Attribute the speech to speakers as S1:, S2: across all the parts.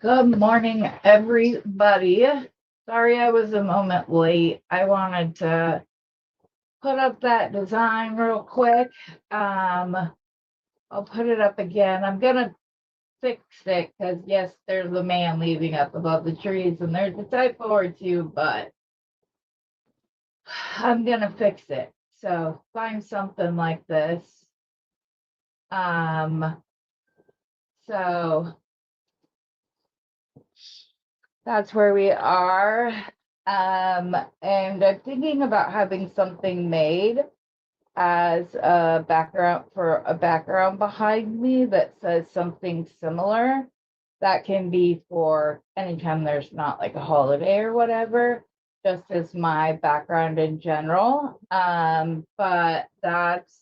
S1: Good morning, everybody. Sorry I was a moment late. I wanted to put up that design real quick. I'll put it up again. I'm gonna fix it because yes, there's a man leaving up above the trees and there's a typo or two, but I'm gonna fix it. So find something like this. So that's where we are. And I'm thinking about having something made as a background behind me that says something similar. That can be for anytime there's not like a holiday or whatever, just as my background in general. But that's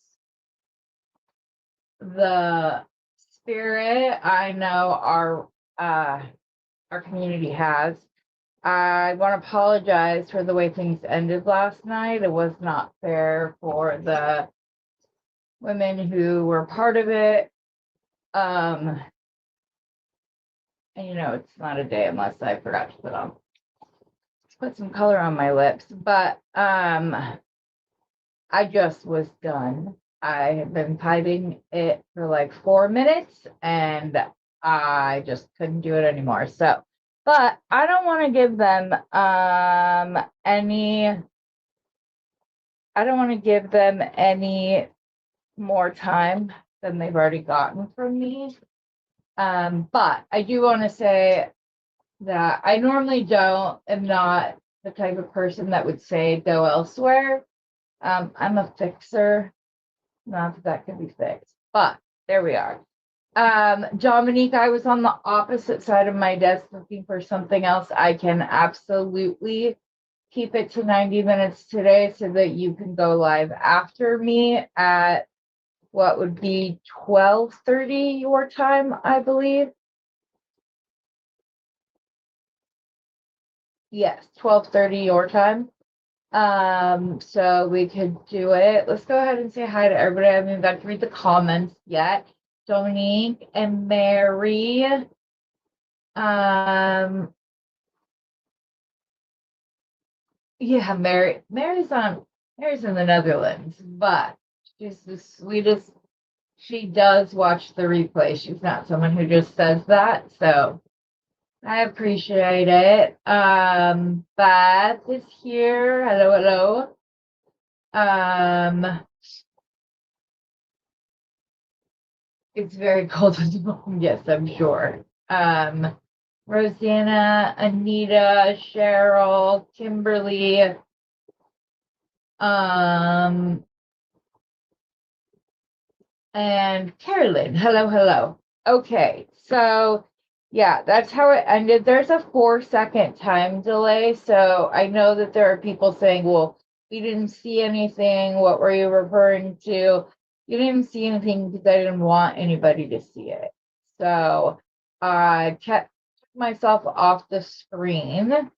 S1: the spirit I know our community has. I want to apologize for the way things ended last night. It was not fair for the women who were part of it. And it's not a day unless I forgot to put some color on my lips. But I just was done. I have been typing it for like 4 minutes and I just couldn't do it anymore. So, but I don't want to give them any more time than they've already gotten from me. But I do want to say that I normally am not the type of person that would say go elsewhere. I'm a fixer. Not that can be fixed, but there we are. Dominique, I was on the opposite side of my desk looking for something else. I can absolutely keep it to 90 minutes today so that you can go live after me at what would be 12:30 your time, I believe. Yes, 12:30 your time. So we could do it. Let's go ahead and say hi to everybody. I haven't even got to read the comments yet. Dominique and Mary. Yeah, Mary's in the Netherlands, but she's the sweetest. She does watch the replay. She's not someone who just says that, so I appreciate it. Beth is here. Hello, hello. It's very cold at home. Yes, I'm sure. Rosanna, Anita, Cheryl, Kimberly, and Carolyn. Hello, hello. Okay, so yeah, that's how it ended. There's a 4-second time delay, so I know that there are people saying, well, we didn't see anything. What were you referring to? You didn't see anything because I didn't want anybody to see it. So I took myself off the screen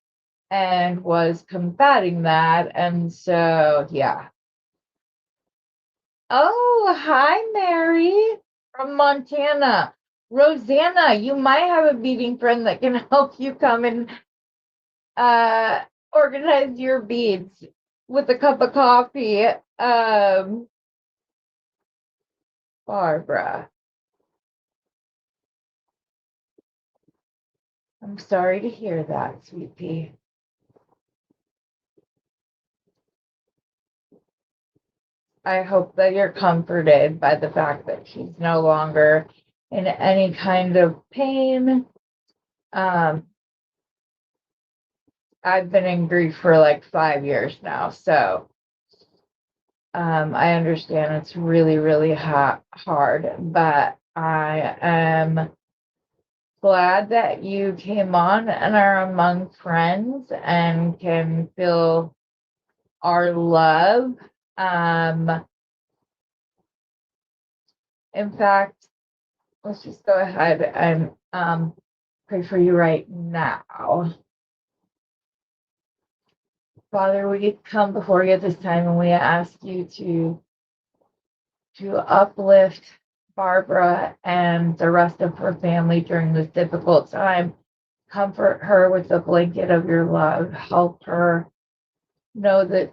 S1: and was combating that. And so, yeah. Oh, hi, Mary from Montana. Rosanna, you might have a beading friend that can help you come and organize your beads with a cup of coffee. Barbara, I'm sorry to hear that, sweet pea. I hope that you're comforted by the fact that she's no longer in any kind of pain. I've been in grief for like 5 years now, so I understand it's really, really hard, but I am glad that you came on and are among friends and can feel our love. In fact, let's just go ahead and pray for you right now. Father, we come before you at this time and we ask you to uplift Barbara and the rest of her family during this difficult time. comfort her with the blanket of your love. Help her know that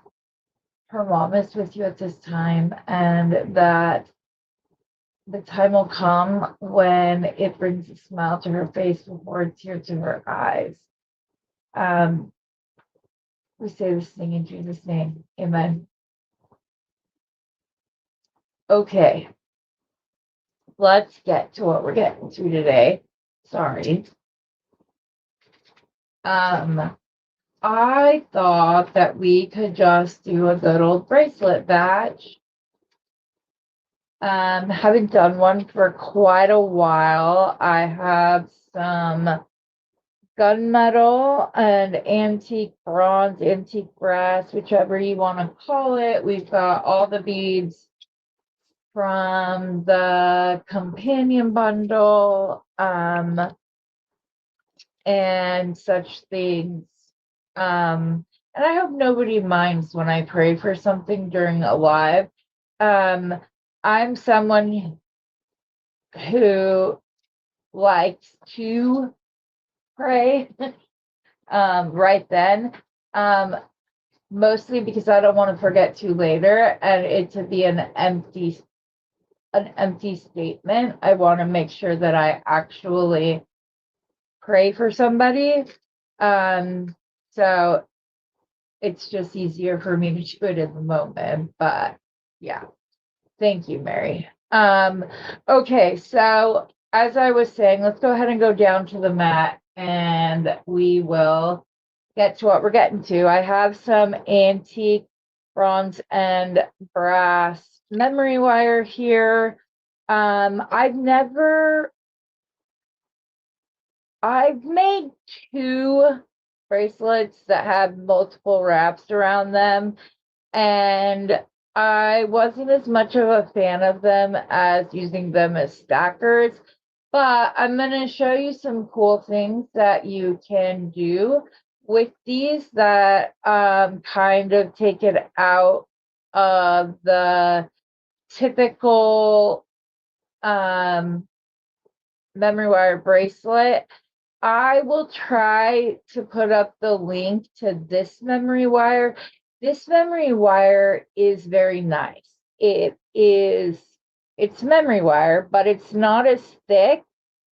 S1: her mom is with you at this time, and that the time will come when it brings a smile to her face before a tear to her eyes. We say this thing in Jesus' name. Amen. Okay. Let's get to what we're getting to today. Sorry. I thought that we could just do a good old bracelet batch. Haven't done one for quite a while. I have some gunmetal and antique bronze, antique brass, whichever you want to call it. We've got all the beads from the companion bundle, and such things. And I hope nobody minds when I pray for something during a live. I'm someone who likes to pray right then, mostly because I don't want to forget to later and it to be an empty statement. I want to make sure that I actually pray for somebody. So it's just easier for me to do it in the moment. But yeah, thank you, Mary. Okay, so as I was saying, let's go ahead and go down to the mat and we will get to what we're getting to. I have some antique bronze and brass memory wire here. I've made 2 bracelets that have multiple wraps around them, and I wasn't as much of a fan of them as using them as stackers, but I'm going to show you some cool things that you can do with these that kind of take it out of the typical memory wire bracelet. I will try to put up the link to this memory wire. This memory wire is very nice. It's memory wire, but it's not as thick.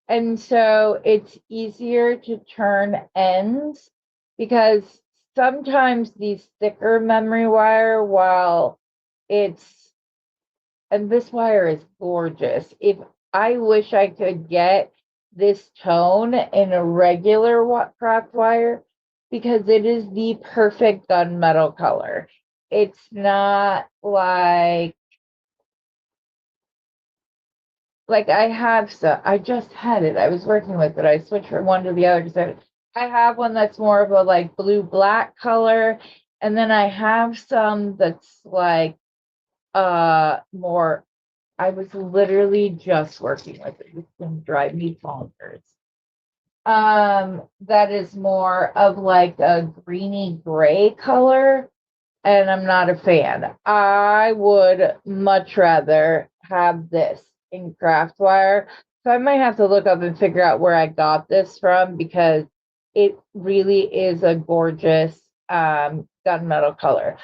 S1: And so it's easier to turn ends, because sometimes these thicker memory wire, and this wire is gorgeous. If I wish I could get this tone in a regular craft wire, because it is the perfect gunmetal color. It's not like I just had it. I was working with it. I switched from one to the other because I have one that's more of a like blue black color, and then I have some that's like more. I was literally just working with it. It's gonna drive me bonkers. That is more of like a greeny gray color, and I'm not a fan. I would much rather have this in craft wire. So I might have to look up and figure out where I got this from, because it really is a gorgeous gunmetal color.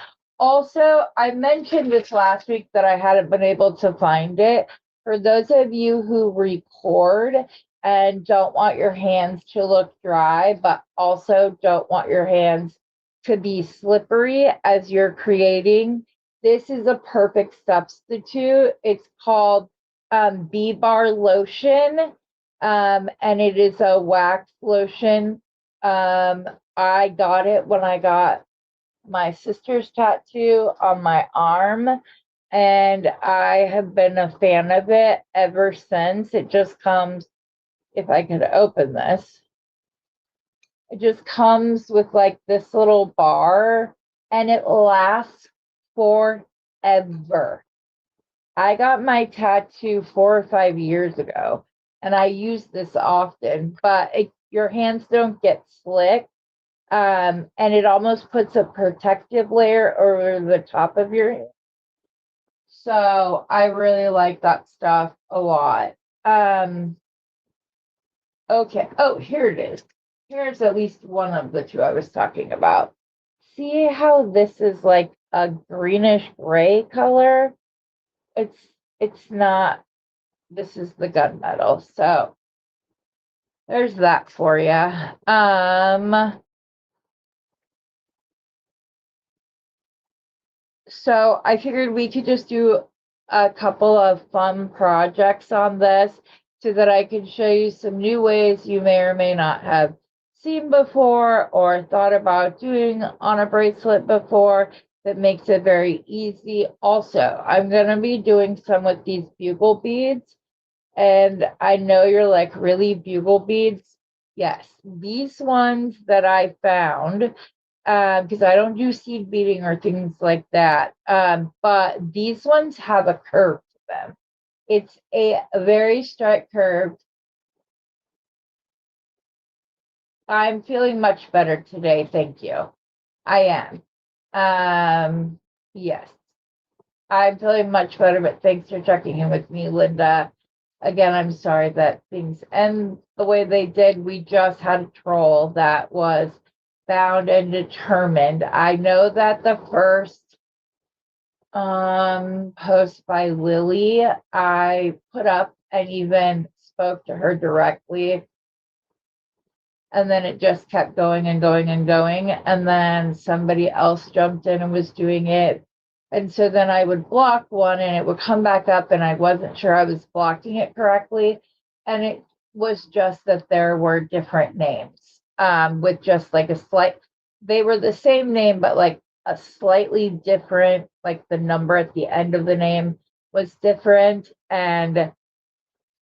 S1: Also, I mentioned this last week that I hadn't been able to find it. For those of you who record and don't want your hands to look dry, but also don't want your hands to be slippery as you're creating, this is a perfect substitute. It's called B-Bar lotion, and it is a wax lotion. I got it when I got my sister's tattoo on my arm, and I have been a fan of it ever since. It just comes, if I could open this, it just comes with like this little bar, and it lasts forever. I got my tattoo 4 or 5 years ago, and I use this often, but your hands don't get slick. And it almost puts a protective layer over the top of your hand. So I really like that stuff a lot. Okay. Oh, here it is. here's at least one of the two I was talking about. See how this is like a greenish gray color? It's not, this is the gunmetal. So there's that for you. So I figured we could just do a couple of fun projects on this so that I can show you some new ways you may or may not have seen before or thought about doing on a bracelet before that makes it very easy. Also, I'm going to be doing some with these bugle beads. And I know you're like, really, bugle beads? Yes, these ones that I found, because I don't do seed beading or things like that. But these ones have a curve to them. It's a very straight curve. I'm feeling much better today, thank you. I am. Yes, I'm feeling much better, but thanks for checking in with me, Linda. Again, I'm sorry that things end the way they did. We just had a troll that was found and determined. I know that the first post by Lily I put up and even spoke to her directly, and then it just kept going and going and going, and then somebody else jumped in and was doing it, and so then I would block one and it would come back up and I wasn't sure I was blocking it correctly, and it was just that there were different names with just like a slight, they were the same name but like a slightly different, like the number at the end of the name was different. And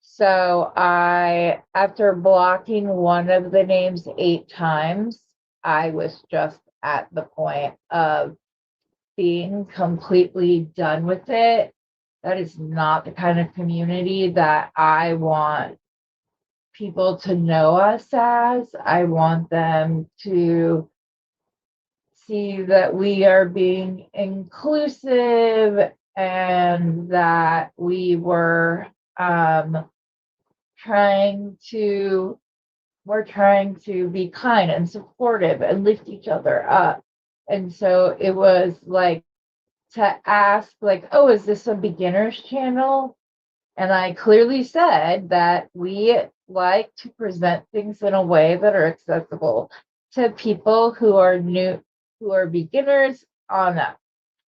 S1: so I, after blocking one of the names 8 times, I was just at the point of being completely done with it. That is not the kind of community that I want people to know us as. I want them to see that we are being inclusive and that we were we're trying to be kind and supportive and lift each other up. And so it was like to ask, like, oh, is this a beginner's channel? And I clearly said that we like to present things in a way that are accessible to people who are new, who are beginners on up.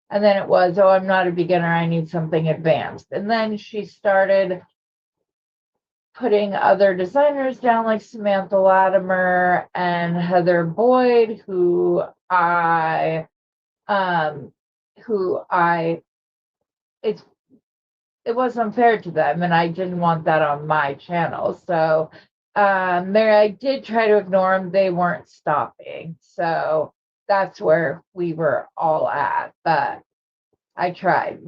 S1: And then it was, oh, I'm not a beginner, I need something advanced. And then she started putting other designers down like Samantha Latimer and Heather Boyd, who I it's, it was unfair to them and I didn't want that on my channel. So there, I did try to ignore them. They weren't stopping. So that's where we were all at, but I tried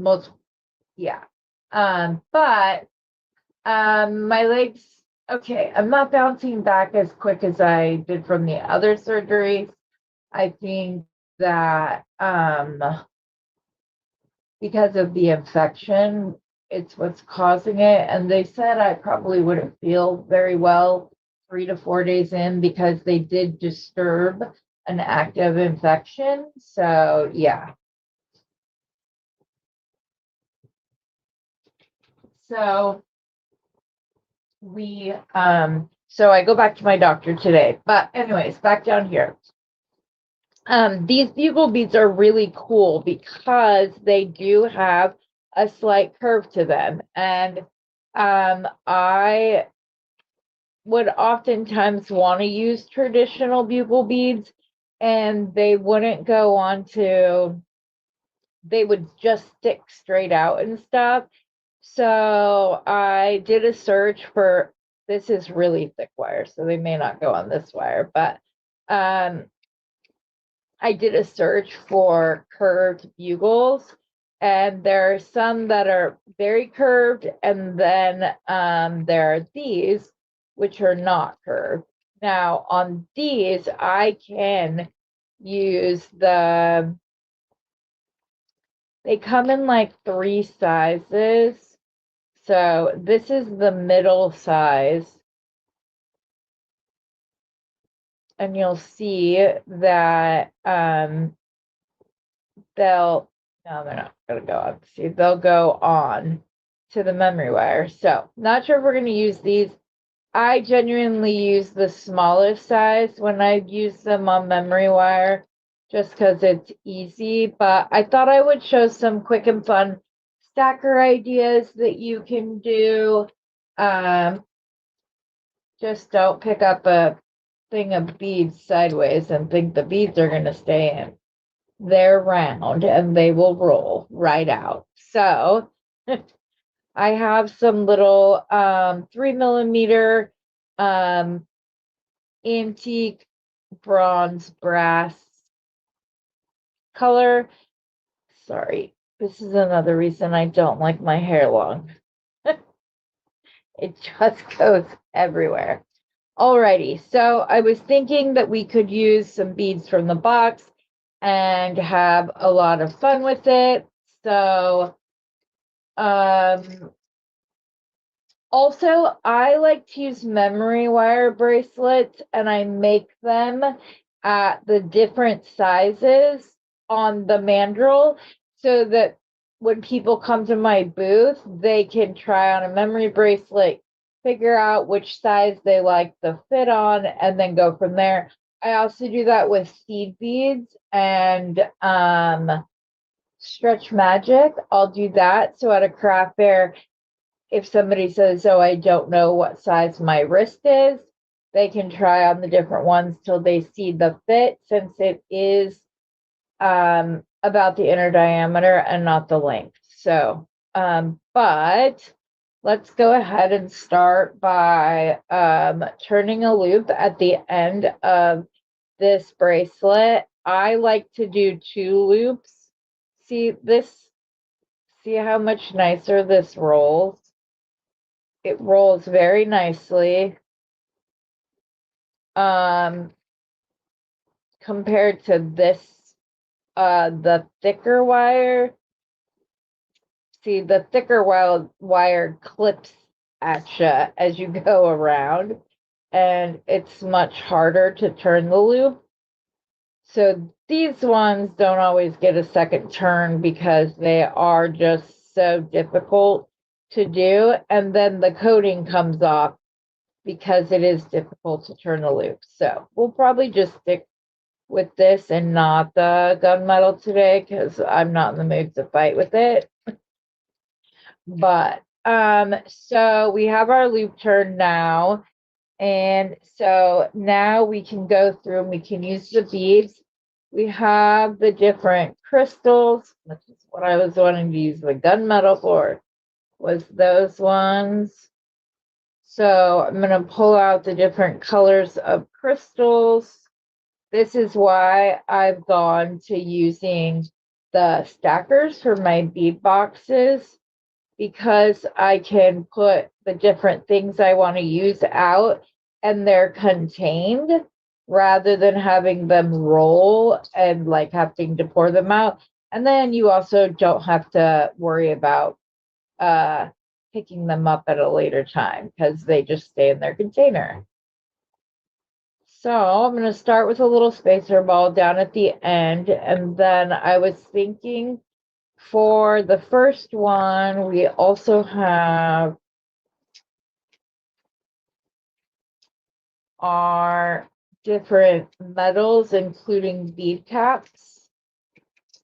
S1: yeah. But my legs, okay, I'm not bouncing back as quick as I did from the other surgeries. I think that because of the infection, it's what's causing it. And they said I probably wouldn't feel very well 3 to 4 days in because they did disturb an active infection. So yeah. So so I go back to my doctor today, but anyways, back down here. These bugle beads are really cool because they do have a slight curve to them. And I would oftentimes want to use traditional bugle beads and they wouldn't go on to, they would just stick straight out and stuff. So I did a search for, this is really thick wire, so they may not go on this wire, but I did a search for curved bugles, and there are some that are very curved, and then there are these, which are not curved. Now, on these, I can use they come in like 3 sizes. So this is the middle size. and you'll see that they're not gonna go on. See, they'll go on to the memory wire. So not sure if we're gonna use these. I genuinely use the smallest size when I use them on memory wire, just because it's easy. But I thought I would show some quick and fun stacker ideas that you can do. Just don't pick up a thing of beads sideways and think the beads are going to stay in. They're round and they will roll right out. So I have some little 3mm antique bronze brass color. Sorry, this is another reason I don't like my hair long. It just goes everywhere. Alrighty, so I was thinking that we could use some beads from the box and have a lot of fun with it. So, also, I like to use memory wire bracelets, and I make them at the different sizes on the mandrel so that when people come to my booth, they can try on a memory bracelet, figure out which size they like the fit on, and then go from there. I also do that with seed beads and stretch magic. I'll do that. So at a craft fair, if somebody says, oh, I don't know what size my wrist is, they can try on the different ones till they see the fit, since it is about the inner diameter and not the length. So, but let's go ahead and start by turning a loop at the end of this bracelet. I like to do 2 loops. See how much nicer this rolls? It rolls very nicely. Compared to this, the thicker wire. See, the thicker wire clips at you as you go around, and it's much harder to turn the loop. So these ones don't always get a second turn because they are just so difficult to do. And then the coating comes off because it is difficult to turn the loop. So we'll probably just stick with this and not the gunmetal today because I'm not in the mood to fight with it. But so we have our loop turned now. And so now we can go through and we can use the beads. We have the different crystals, which is what I was wanting to use the gunmetal for, was those ones. So I'm going to pull out the different colors of crystals. This is why I've gone to using the stackers for my bead boxes, because I can put the different things I want to use out and they're contained rather than having them roll and like having to pour them out. And then you also don't have to worry about picking them up at a later time because they just stay in their container. So I'm going to start with a little spacer ball down at the end. And then I was thinking for the first one, we also have our different metals, including bead caps.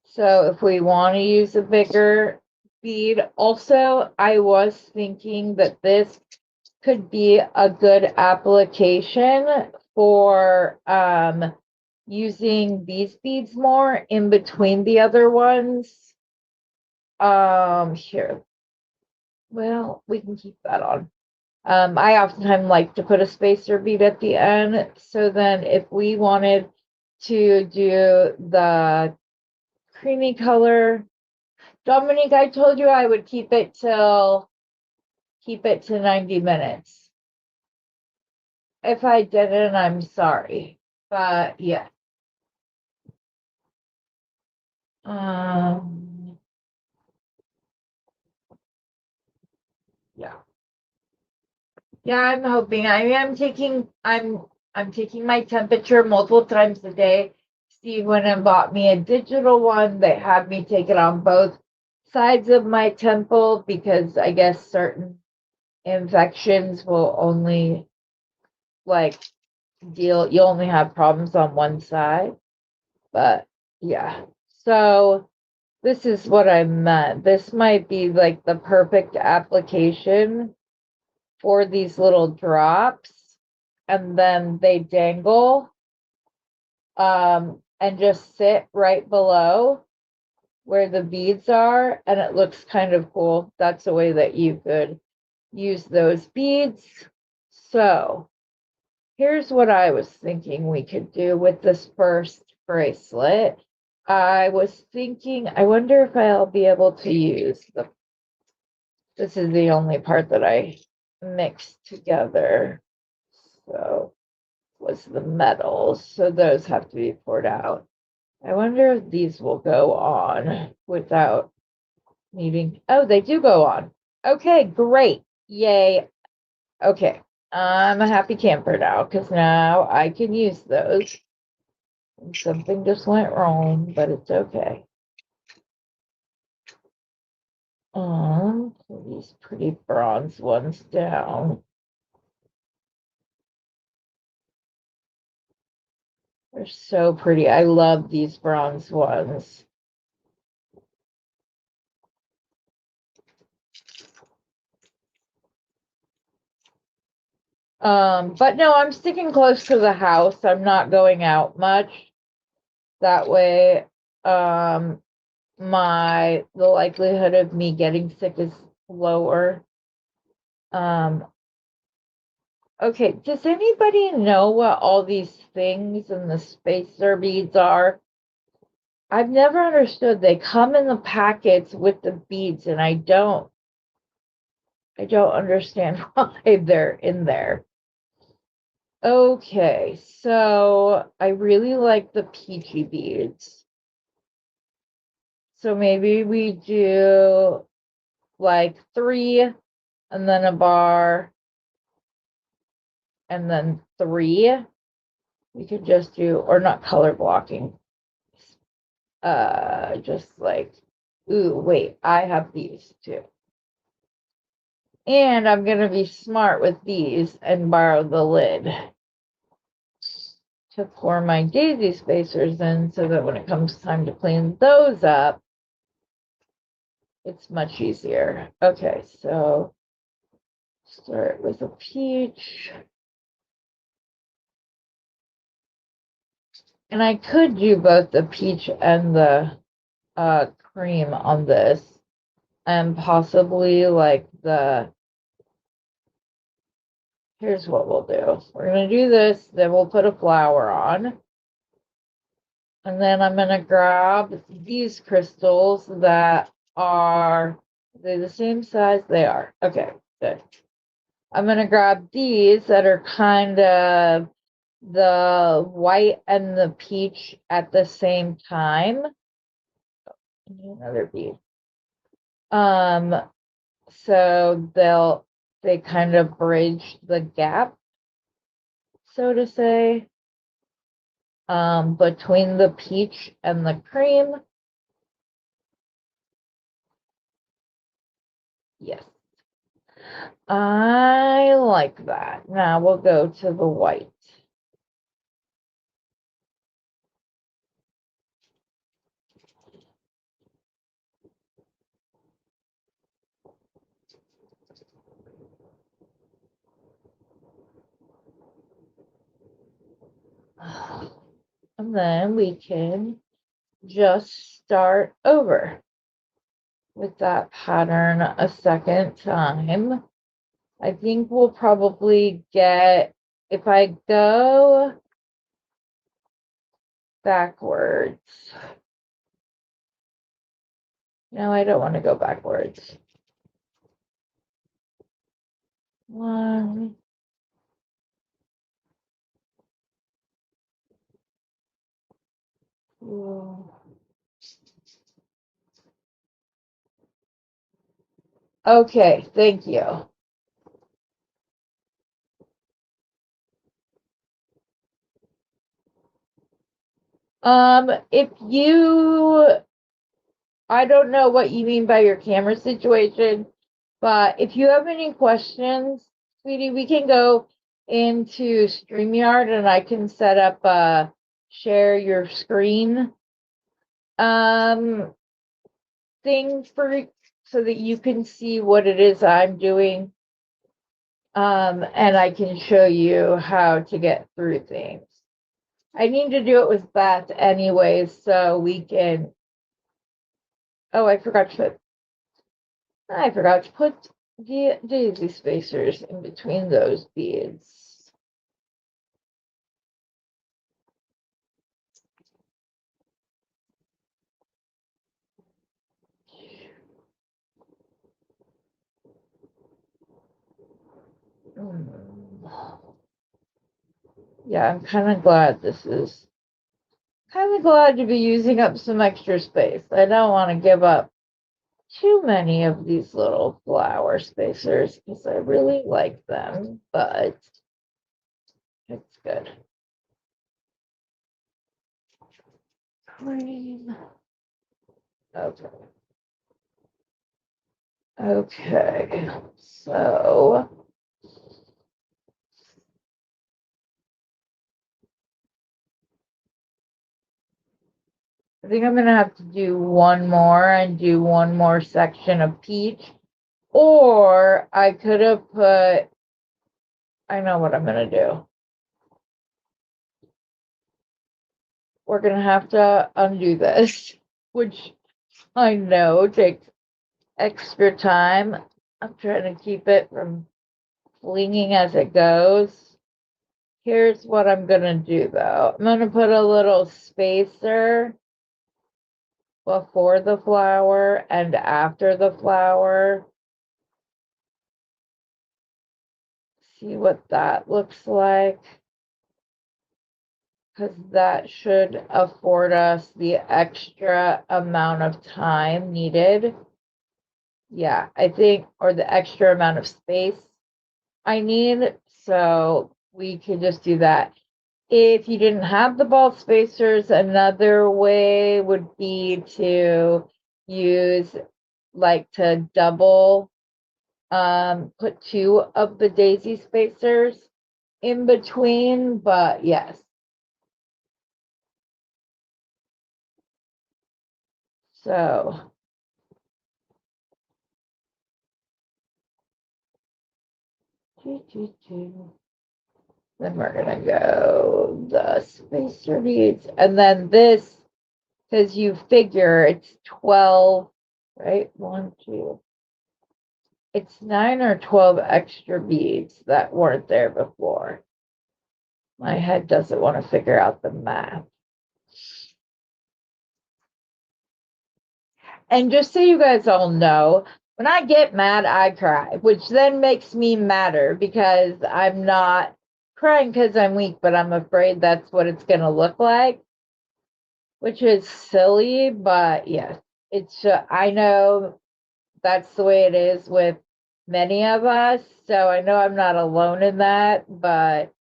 S1: So if we want to use a bigger bead, also, I was thinking that this could be a good application for using these beads more in between the other ones. Here. Well, we can keep that on. I oftentimes like to put a spacer bead at the end. So then if we wanted to do the creamy color, Dominique, I told you I would keep it to 90 minutes. If I didn't, I'm sorry. But yeah. Yeah. Yeah, I'm hoping. I'm I'm taking my temperature multiple times a day. Steve went and bought me a digital one. They had me take it on both sides of my temple because I guess certain infections will only like you only have problems on one side. But yeah. So this is what I meant. This might be like the perfect application for these little drops, and then they dangle and just sit right below where the beads are, and it looks kind of cool. That's the way that you could use those beads. So here's what I was thinking we could do with this first bracelet. I was thinking, I wonder if I'll be able to use this is the only part that I mixed together. So was the metals. So those have to be poured out. I wonder if these will go on without needing, oh, they do go on. Okay, great. Yay. Okay. I'm a happy camper now because now I can use those. And something just went wrong, but it's okay. Put these pretty bronze ones down. They're so pretty. I love these bronze ones. But no, I'm sticking close to the house. I'm not going out much. That way, the likelihood of me getting sick is lower. Okay, does anybody know what all these things in the spacer beads are? I've never understood. They come in the packets with the beads, and I don't understand why they're in there. Okay, so I really like the peachy beads. So maybe we do like 3 and then a bar and then 3. We could just do, or not color blocking. Just like, ooh, wait, I have these too. And I'm gonna be smart with these and borrow the lid to pour my daisy spacers in so that when it comes time to clean those up, it's much easier. Okay, so start with a peach. And I could do both the peach and the cream on this, and possibly like here's what we'll do. We're going to do this, then we'll put a flower on. And then I'm going to grab these crystals that are they the same size? They are. Okay, good. I'm going to grab these that are kind of the white and the peach at the same time. Another bead. So they kind of bridge the gap, so to say, between the peach and the cream. Yes. I like that. Now we'll go to the white. And then we can just start over with that pattern a second time. I think we'll probably get, if I go backwards. No, I don't want to go backwards. 1, 2. Okay, thank you. If you, I don't know what you mean by your camera situation, but if you have any questions, sweetie, we can go into StreamYard and I can set up a share your screen thing for so that you can see what it is I'm doing. And I can show you how to get through things. I need to do it with Beth anyways, so we can. Oh, I forgot to put the daisy spacers in between those beads. Yeah, I'm kind of glad to be using up some extra space. I don't want to give up too many of these little flower spacers because I really like them, but it's good. Cream. Okay. Okay, so I think I'm gonna have to do one more and do one more section of peach, or I could have put, I know what I'm gonna do. We're gonna have to undo this, which I know takes extra time. I'm trying to keep it from flinging as it goes. Here's what I'm gonna do though. I'm gonna put a little spacer before the flower and after the flower. See what that looks like. Because that should afford us the extra amount of time needed. Yeah, I think, or the extra amount of space I need. So we can just do that. If you didn't have the ball spacers, another way would be to use like to double, put two of the daisy spacers in between, but yes. So then we're gonna go the spacer beads, and then this, because you figure it's 12, right? 1, 2. It's 9 or 12 extra beads that weren't there before. My head doesn't want to figure out the math. And just so you guys all know, when I get mad, I cry, which then makes me madder because I'm not crying because I'm weak, but I'm afraid that's what it's going to look like, which is silly. But yes, it's, I know that's the way it is with many of us. So I know I'm not alone in that. But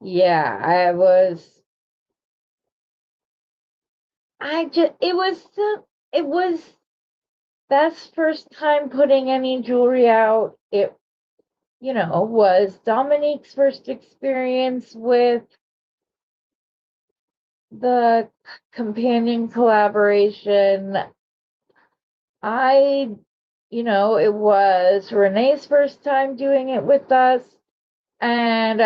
S1: yeah, it was Beth's first time putting any jewelry out. It, was Dominique's first experience with the companion collaboration. It was Renee's first time doing it with us. And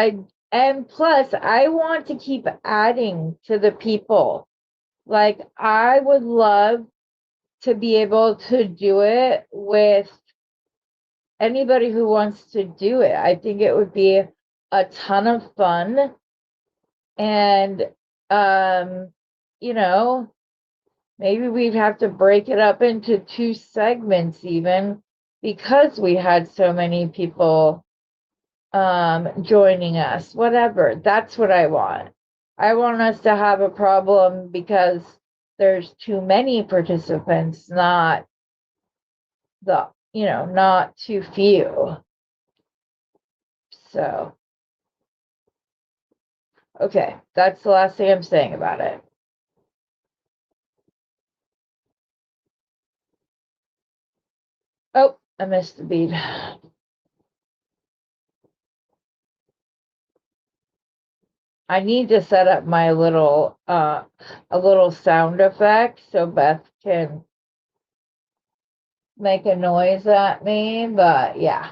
S1: plus, I want to keep adding to the people. Like, I would love to be able to do it with anybody who wants to do it. I think it would be a ton of fun. And, you know, maybe we'd have to break it up into 2 segments even because we had so many people joining us. Whatever. That's what I want. I want us to have a problem because there's too many participants, not not too few. So, okay, that's the last thing I'm saying about it. Oh, I missed the bead. I need to set up my little a little sound effect so Beth can make a noise at me, but yeah.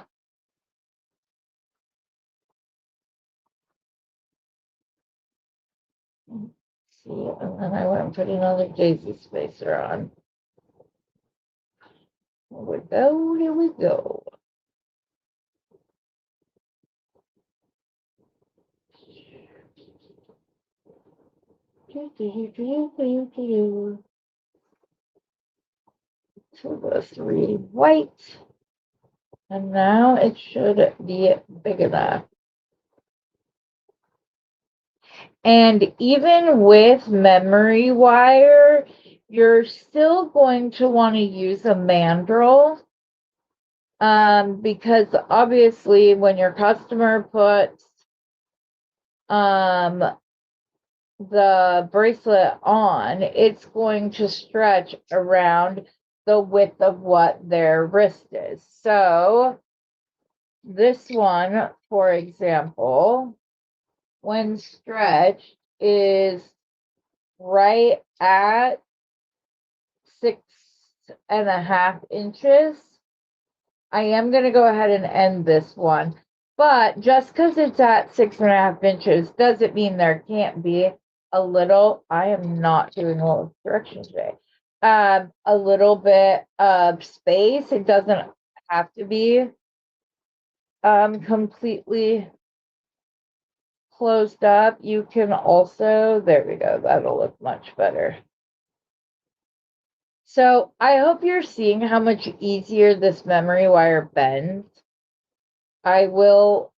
S1: See, and then I went and put another daisy spacer on. Here we go, here we go. So the 3 white, and now it should be big enough. And even with memory wire, you're still going to want to use a mandrel, because obviously when your customer puts the bracelet on, it's going to stretch around the width of what their wrist is. So this one, for example, when stretched, is right at 6.5 inches. I am going to go ahead and end this one, but just because it's at 6.5 inches doesn't mean there can't be a little. I am not doing well with direction today. A little bit of space. It doesn't have to be completely closed up. You can also, there we go, that'll look much better. So I hope you're seeing how much easier this memory wire bends. I will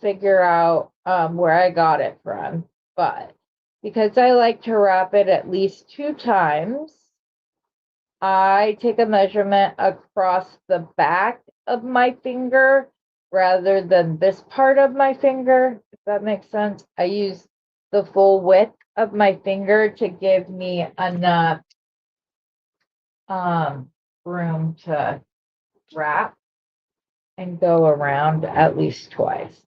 S1: figure out where I got it from, but because I like to wrap it at least 2 times, I take a measurement across the back of my finger rather than this part of my finger, if that makes sense. I use the full width of my finger to give me enough room to wrap and go around at least twice.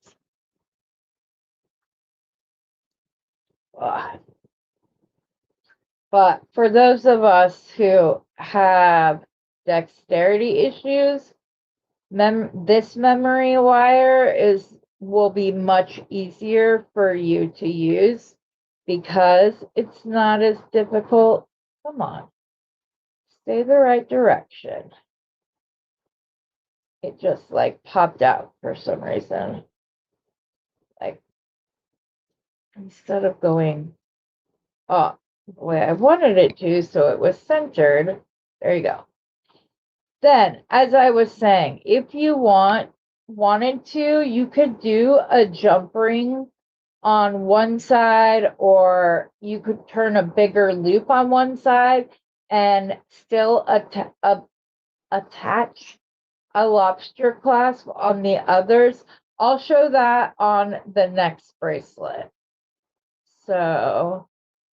S1: But for those of us who have dexterity issues, this memory wire will be much easier for you to use because it's not as difficult. Come on, stay the right direction. It just like popped out for some reason. Like instead of going up the way I wanted it to, so it was centered. There you go. Then, as I was saying, if you wanted to, you could do a jump ring on one side, or you could turn a bigger loop on one side and still attach a lobster clasp on the others. I'll show that on the next bracelet. So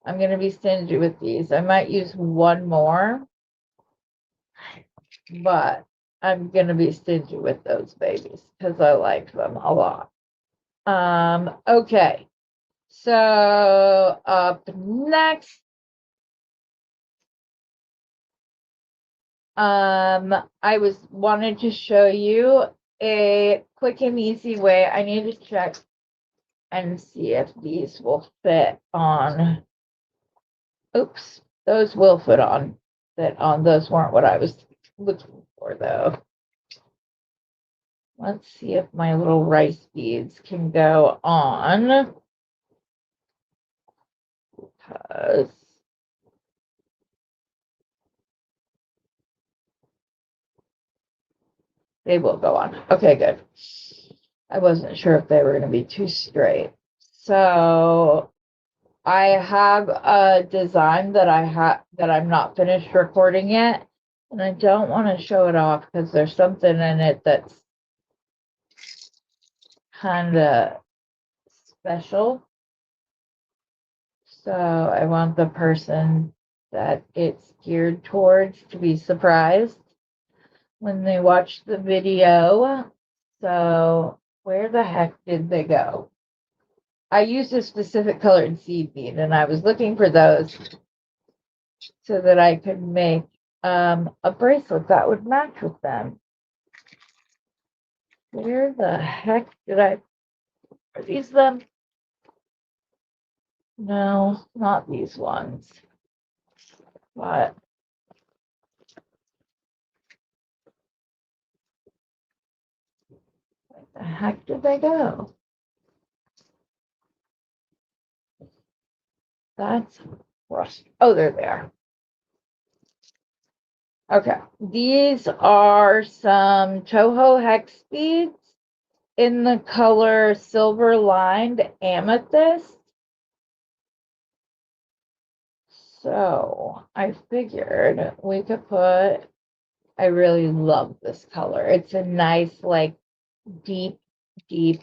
S1: I'm going to be stingy with these. I might use one more, but I'm going to be stingy with those babies because I like them a lot. Okay. So up next, I wanted to show you a quick and easy way. I need to check and see if these will fit on. Oops, those will fit on. Those weren't what I was looking for though. Let's see if my little rice beads can go on. Because they will go on. Okay, good. I wasn't sure if they were going to be too straight. So I have a design that I'm not finished recording yet, and I don't want to show it off because there's something in it that's kind of special. So I want the person that it's geared towards to be surprised when they watched the video. So where the heck did they go? I used a specific colored seed bead, and I was looking for those so that I could make a bracelet that would match with them. Where the heck did are these them? No, not these ones. But where the heck did they go? That's rusty. Oh, they're there. Okay, these are some Toho hex beads in the color silver lined amethyst. So I figured we could put, I really love this color. It's a nice, like, deep, deep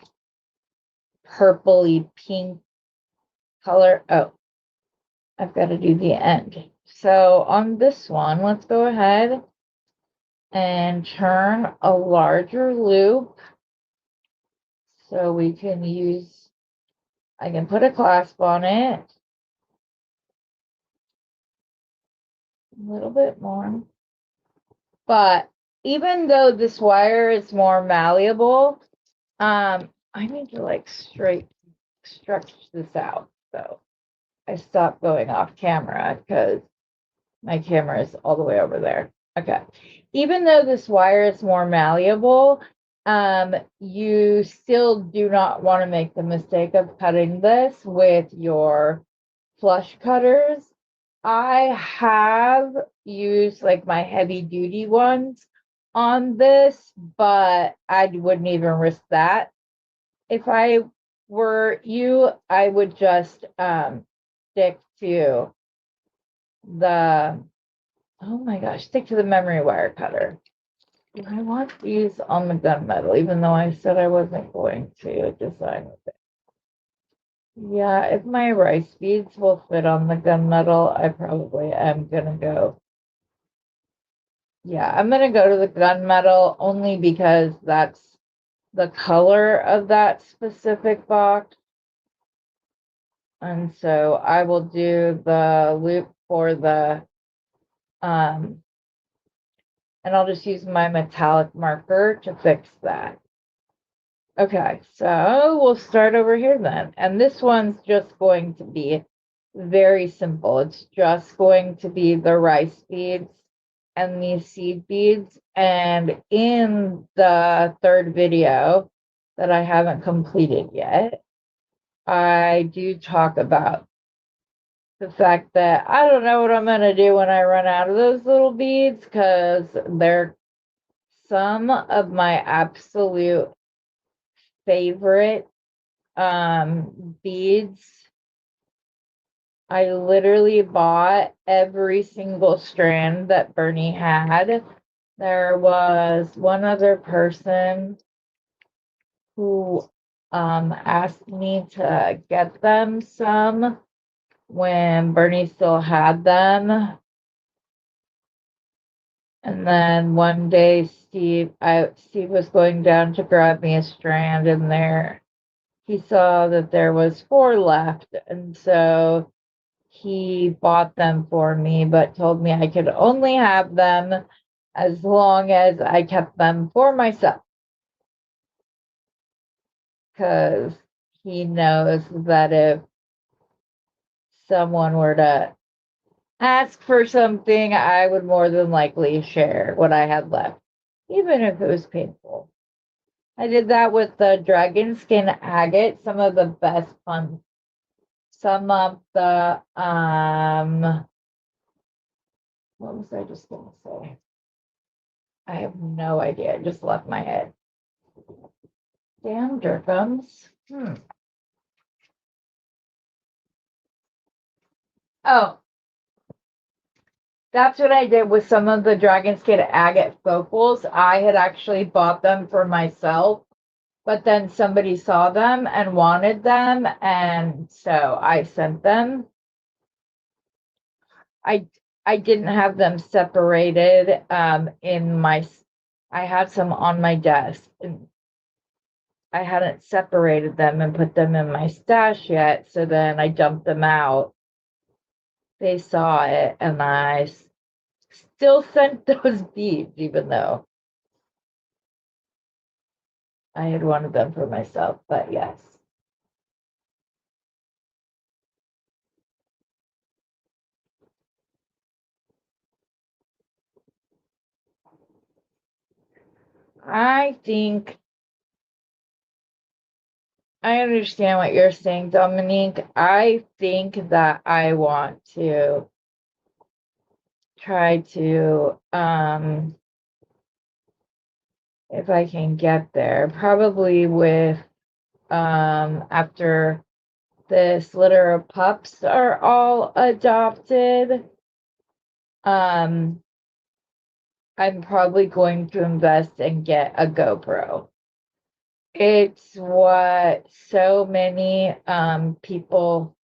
S1: purpley pink color. Oh, I've got to do the end. So on this one, let's go ahead and turn a larger loop so we can use, I can put a clasp on it. A little bit more. But even though this wire is more malleable, I need to like stretch this out. So I stopped going off camera because my camera is all the way over there. Okay. Even though this wire is more malleable, you still do not want to make the mistake of cutting this with your flush cutters. I have used like my heavy duty ones on this, but I wouldn't even risk that. If I were you, I would just stick to the, oh my gosh, stick to the memory wire cutter. I want these on the gunmetal, even though I said I wasn't going to design with it. Yeah, if my rice beads will fit on the gunmetal, I probably am gonna go. Yeah, I'm gonna go to the gunmetal only because that's the color of that specific box. And so I will do the loop for the and I'll just use my metallic marker to fix that. Okay, so we'll start over here then. And this one's just going to be very simple. It's just going to be the rice beads and these seed beads. And in the third video that I haven't completed yet, I do talk about the fact that I don't know what I'm going to do when I run out of those little beads, because they're some of my absolute favorite beads. I literally bought every single strand that Bernie had. There was one other person who asked me to get them some when Bernie still had them. And then one day Steve was going down to grab me a strand, and there he saw that there was 4 left, and so he bought them for me, but told me I could only have them as long as I kept them for myself, because he knows that if someone were to ask for something, I would more than likely share what I had left, even if it was painful. I did that with the dragon skin agate, some of the best fun. Some of the what was I just gonna say? I have no idea. It just left my head. Damn Durkums. Oh, that's what I did with some of the dragon skin agate focals. I had actually bought them for myself, but then somebody saw them and wanted them, and so I sent them. I didn't have them separated in my I had some on my desk and I hadn't separated them and put them in my stash yet. So then I dumped them out. They saw it and I still sent those beads, even though I had wanted them for myself. But yes. I think I understand what you're saying, Dominique. I think that I want to try to, if I can get there, probably with, after this litter of pups are all adopted, I'm probably going to invest and get a GoPro. It's what so many people,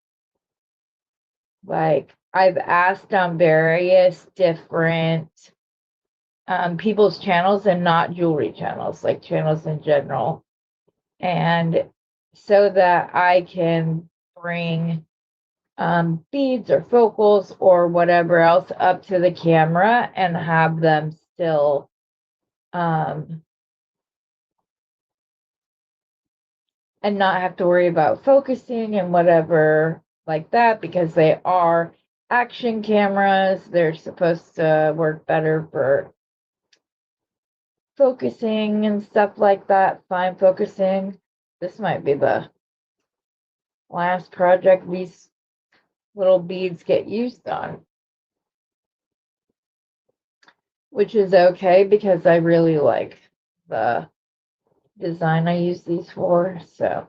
S1: like, I've asked on various different people's channels and not jewelry channels, like channels in general. And so that I can bring beads or focals or whatever else up to the camera and have them still and not have to worry about focusing and whatever like that, because they are action cameras. They're supposed to work better for focusing and stuff like that, fine focusing. This might be the last project these little beads get used on, which is okay because I really like the design I use these for. So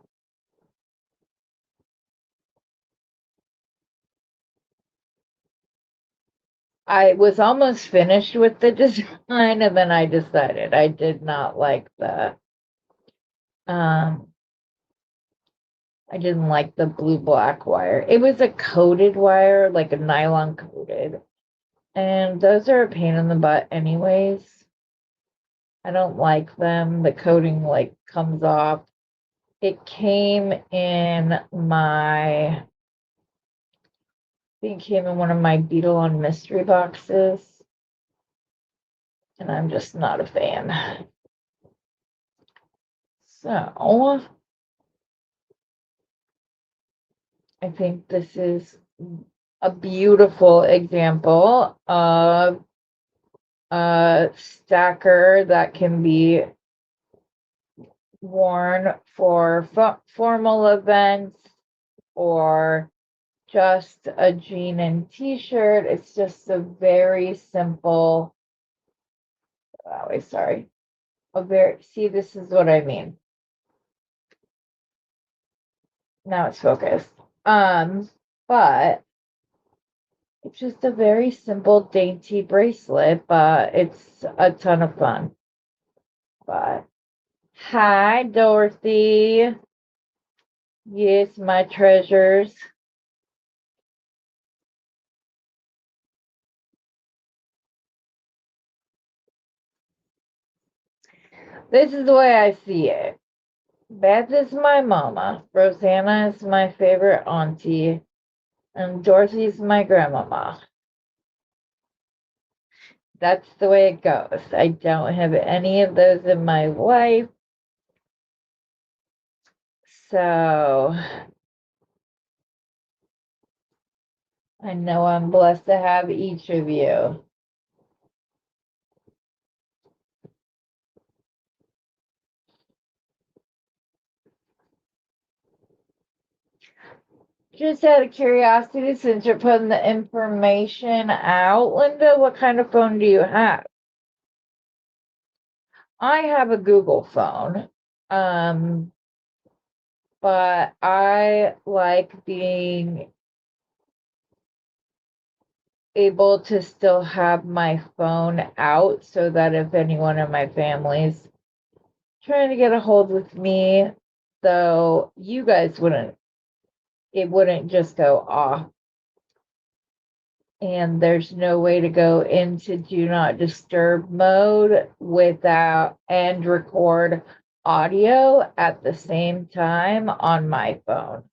S1: I was almost finished with the design and then I decided I did not like the I didn't like the blue black wire. It was a coated wire, like a nylon coated. And those are a pain in the butt anyways. I don't like them. The coating like comes off. It came in my, I think it came in one of my Beetle on mystery boxes. And I'm just not a fan. So I think this is a beautiful example of a stacker that can be worn for formal events or just a jean and t-shirt. It's just a very simple, oh, sorry, see, this is what I mean. Now it's focused. But it's just a very simple, dainty bracelet, but it's a ton of fun. But hi, Dorothy. Yes, my treasures. This is the way I see it. Beth is my mama. Rosanna is my favorite auntie. And Dorothy's my grandmama. That's the way it goes. I don't have any of those in my life. So I know I'm blessed to have each of you. Just out of curiosity, since you're putting the information out, Linda, what kind of phone do you have? I have a Google phone. But I like being able to still have my phone out so that if anyone in my family's trying to get a hold with me, though you guys wouldn't, it wouldn't just go off and there's no way to go into do not disturb mode without and record audio at the same time on my phone.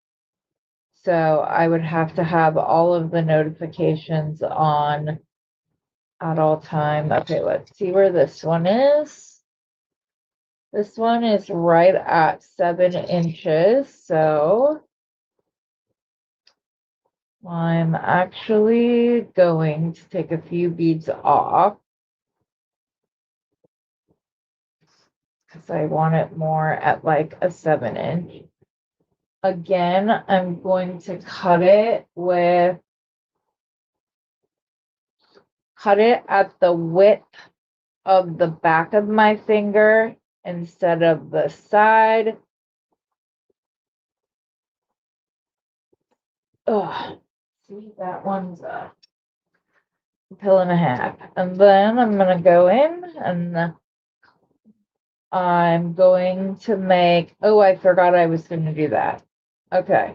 S1: So I would have to have all of the notifications on at all time. Okay, let's see where this one is. This one is right at 7 inches. So I'm actually going to take a few beads off because I want it more at like a 7-inch. Again, I'm going to cut it at the width of the back of my finger instead of the side. Ugh. See, that one's a pill and a half. And then I'm going to go in and I'm going to make, oh, I forgot I was going to do that. Okay.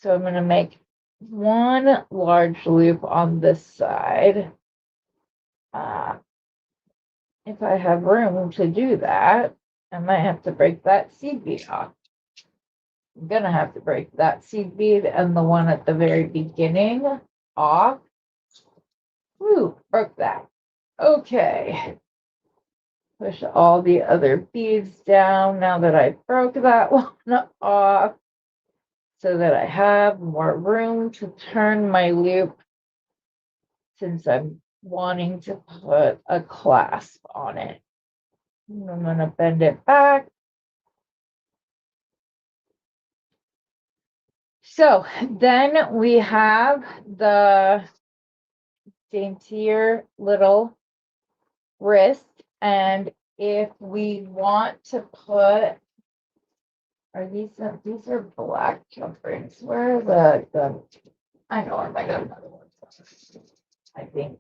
S1: So I'm going to make one large loop on this side. If I have room to do that, I might have to break that seed bead off. I'm going to have to break that seed bead and the one at the very beginning off. Woo, broke that. Okay. Push all the other beads down now that I broke that one off so that I have more room to turn my loop since I'm wanting to put a clasp on it. And I'm going to bend it back. So then we have the daintier little wrist, and if we want to put, these are black jump rings. Where are the I know I got another one. I think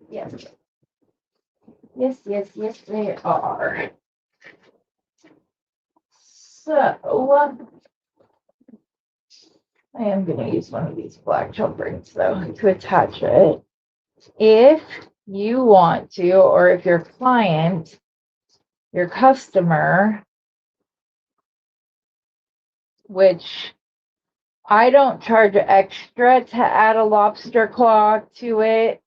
S1: yes. Yes, they are. So I am going to use one of these black jump rings though to attach it. If you want to, or if your client, your customer, which I don't charge extra to add a lobster claw to it,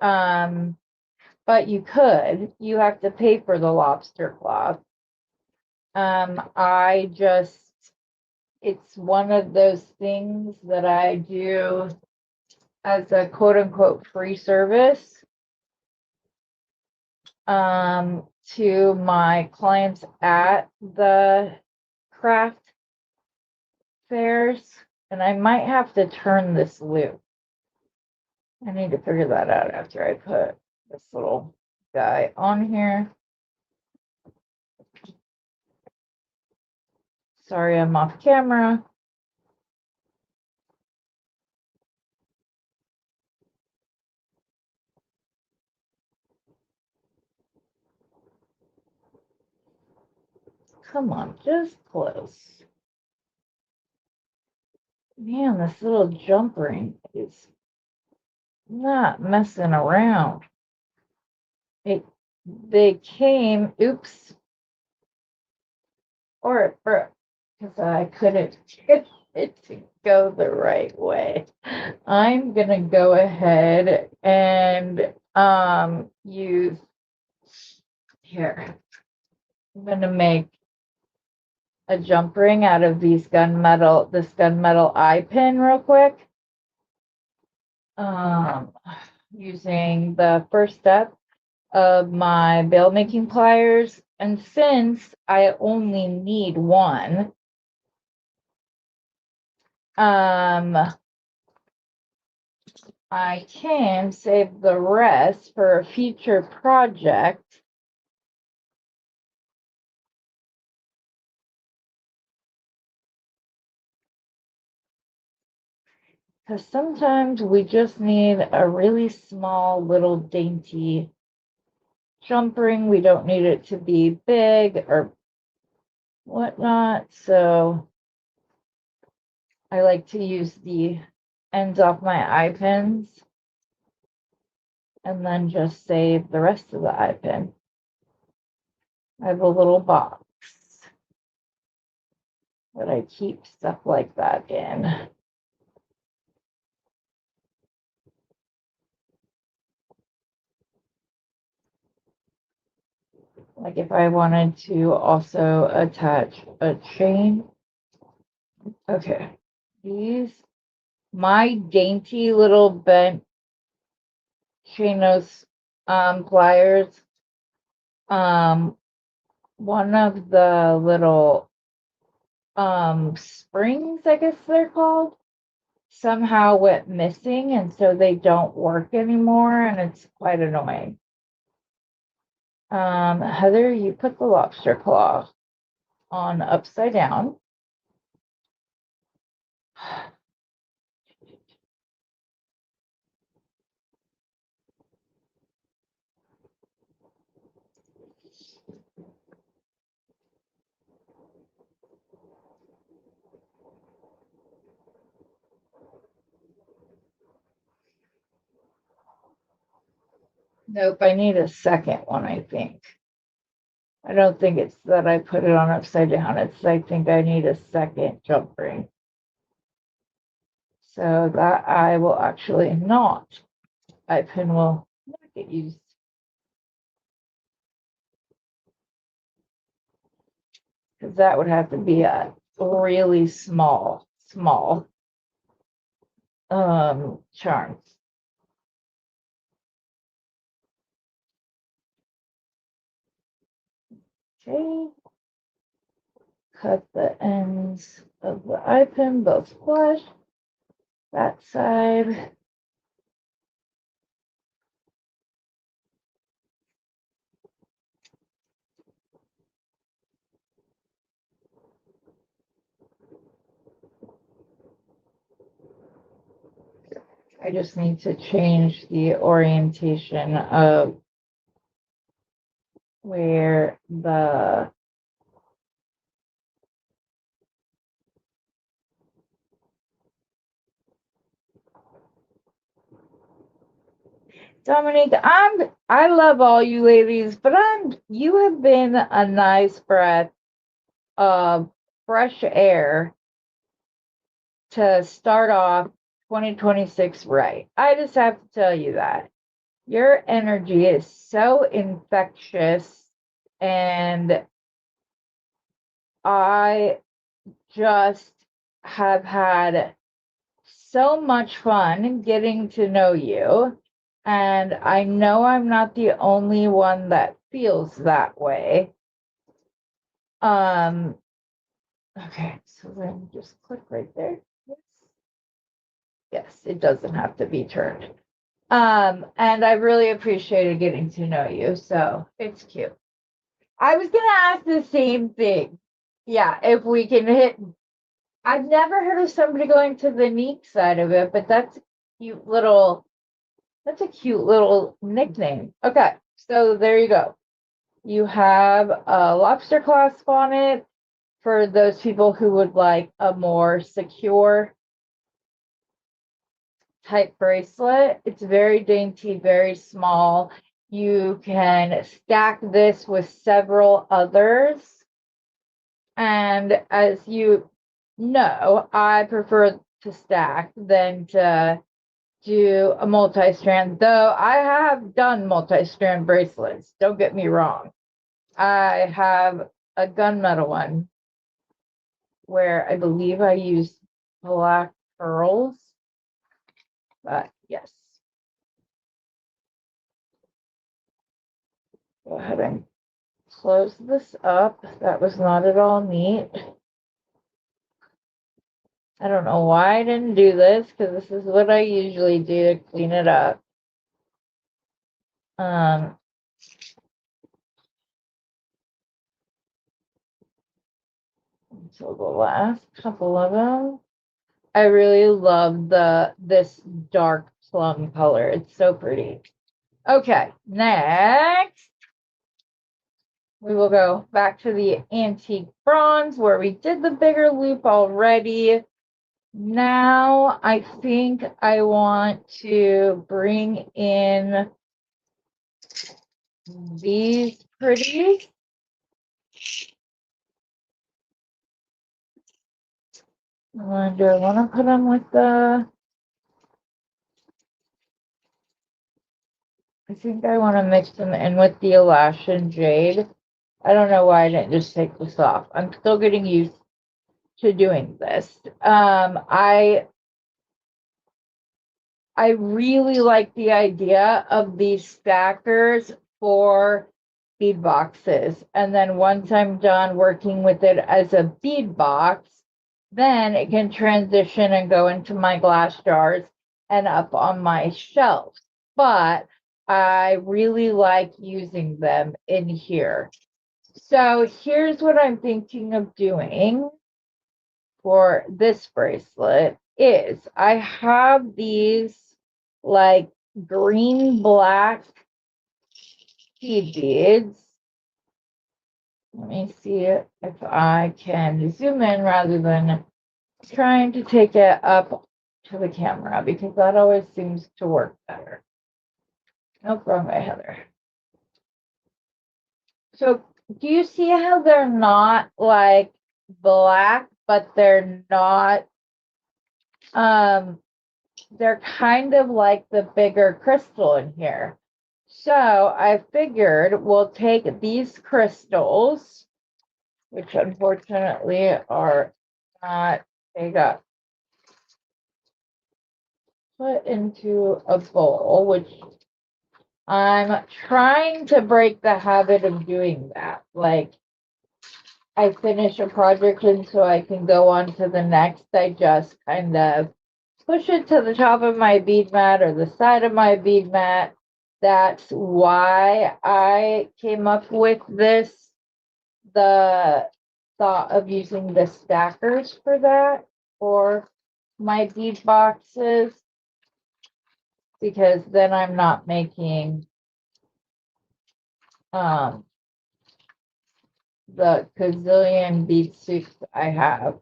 S1: but you could. You have to pay for the lobster claw. It's one of those things that I do as a quote unquote free service to my clients at the craft fairs, and I might have to turn this loop. I need to figure that out after I put this little guy on here. Sorry, I'm off camera. Come on, just close. Man, this little jump ring is not messing around. They came, oops, or it broke because I couldn't get it to go the right way. I'm gonna go ahead and use here. I'm gonna make a jump ring out of this gunmetal eye pin real quick. Using the first step of my bail making pliers, and since I only need one, I can save the rest for a future project. Because sometimes we just need a really small, little dainty jump ring. We don't need it to be big or whatnot. So I like to use the ends off my eye pins and then just save the rest of the eye pin. I have a little box that I keep stuff like that in. Like if I wanted to also attach a chain. Okay. My dainty little bent Chinos pliers. One of the little springs, I guess they're called, somehow went missing, and so they don't work anymore, and it's quite annoying. Heather, you put the lobster claw on upside down. Nope, I need a second one, I think. I don't think it's that I put it on upside down. It's I think I need a second jump ring. So that I will actually not. Eye pin will not get used. Because that would have to be a really small charm. Okay. Cut the ends of the eye pin both flush. That side. I just need to change the orientation of where the Dominique, I love all you ladies, but you have been a nice breath of fresh air to start off 2026 right. I just have to tell you that. Your energy is so infectious, and I just have had so much fun getting to know you. And I know I'm not the only one that feels that way. Okay, so then just click right there. Yes, it doesn't have to be turned. And I really appreciated getting to know you, so it's cute. I was gonna ask the same thing. Yeah, if we can hit. I've never heard of somebody going to the neat side of it, but that's a cute little nickname. Okay, so there you go. You have a lobster clasp on it for those people who would like a more secure type bracelet. It's very dainty, very small. You can stack this with several others. And as you know, I prefer to stack than to do a multi-strand, though I have done multi-strand bracelets. Don't get me wrong. I have a gunmetal one where I believe I used black pearls. But yes. Go ahead and close this up. That was not at all neat. I don't know why I didn't do this, because this is what I usually do to clean it up. So the last couple of them. I really love this dark plum color. It's so pretty. Okay, next we will go back to the antique bronze where we did the bigger loop already. Now I think I want to bring in these pretties. Do I want to put them with the... I think I want to mix them in with the Alaskan Jade. I don't know why I didn't just take this off. I'm still getting used to doing this. I really like the idea of these stackers for bead boxes. And then once I'm done working with it as a bead box, then it can transition and go into my glass jars and up on my shelves. But I really like using them in here. So here's what I'm thinking of doing for this bracelet is I have these like green black seed beads. Let me see if I can zoom in rather than trying to take it up to the camera because that always seems to work better. Nope, wrong way, Heather. So do you see how they're not like black, but they're not they're kind of like the bigger crystal in here. So I figured we'll take these crystals, which unfortunately are not, they got put into a bowl, which I'm trying to break the habit of doing that. Like I finish a project and so I can go on to the next, I just kind of push it to the top of my bead mat or the side of my bead mat. That's why I came up with this, the thought of using the stackers for that, for my bead boxes, because then I'm not making the gazillion bead suits I have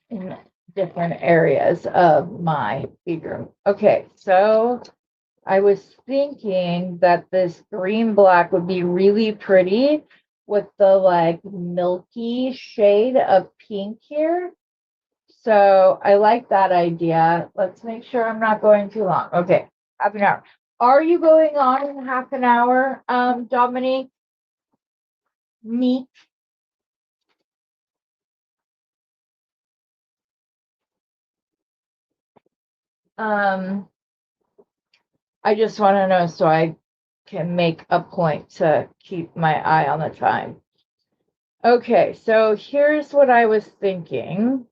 S1: in different areas of my bead room. Okay, so I was thinking that this green black would be really pretty with the like milky shade of pink here. So I like that idea. Let's make sure I'm not going too long. Okay, half an hour. Are you going on in half an hour, Dominique? Me? I just want to know so I can make a point to keep my eye on the time. Okay, so here's what I was thinking.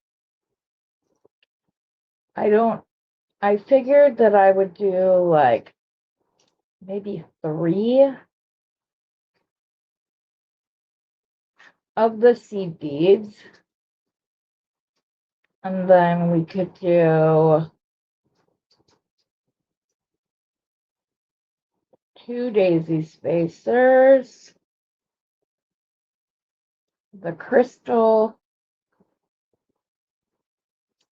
S1: I figured that I would do like maybe 3 of the seed beads. And then we could do 2 daisy spacers, the crystal,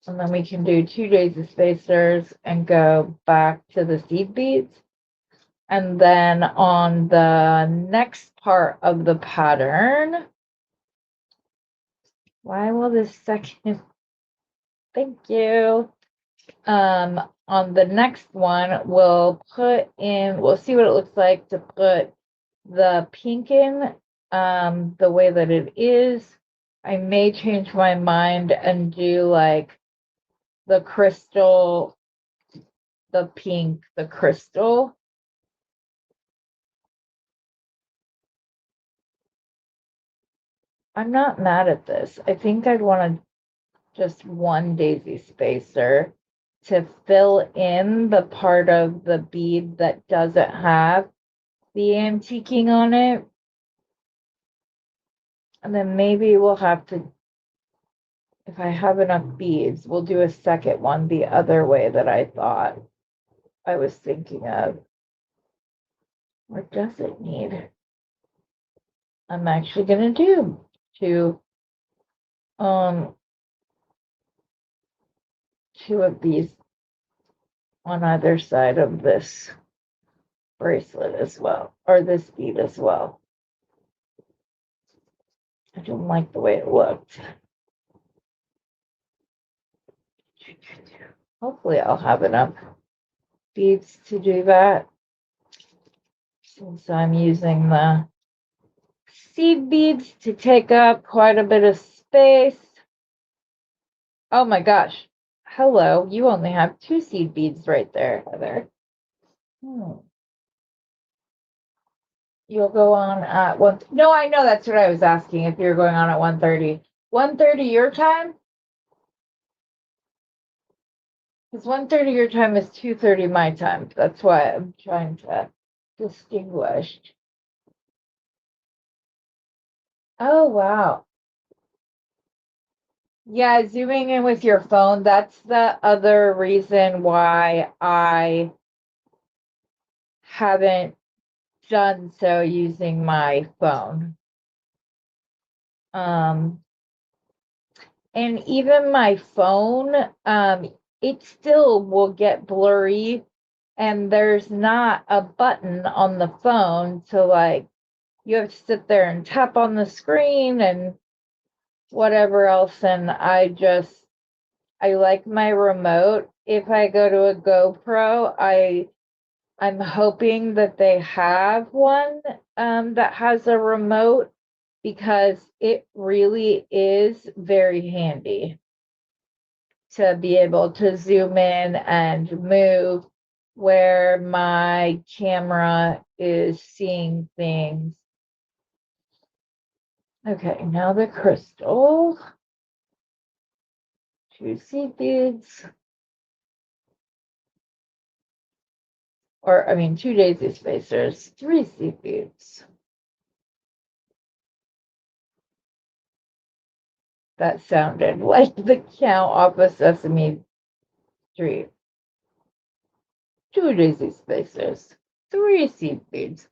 S1: and then we can do 2 daisy spacers and go back to the seed beads. And then on the next part of the pattern, why will this second, thank you. On the next one, we'll see what it looks like to put the pink in, the way that it is. I may change my mind and do like the crystal, the pink, the crystal. I'm not mad at this. I think I'd want just 1 daisy spacer to fill in the part of the bead that doesn't have the antiquing on it. And then maybe we'll have to if I have enough beads, we'll do a second one the other way that I thought I was thinking of. Or does it need? I'm actually gonna do two of these on either side of this bracelet as well, or this bead as well. I don't like the way it looked. Hopefully I'll have enough beads to do that, since I'm using the seed beads to take up quite a bit of space. Oh my gosh. Hello, you only have 2 seed beads right there, Heather. You'll go on at 1. No, I know, that's what I was asking, if you're going on at 1:30. 1:30 your time? Because 1:30 your time is 2:30 my time. That's why I'm trying to distinguish. Oh, wow. Yeah, zooming in with your phone, that's the other reason why I haven't done so using my phone. And even my phone, it still will get blurry, and there's not a button on the phone to, like, you have to sit there and tap on the screen and whatever else. And I like my remote. If I go to a GoPro, I'm hoping that they have one that has a remote, because it really is very handy to be able to zoom in and move where my camera is seeing things. Okay, now the crystal. 2 seed beads. Or, I mean, 2 daisy spacers, 3 seed beads. That sounded like the count off of Sesame Street. 2 daisy spacers, 3 seed beads.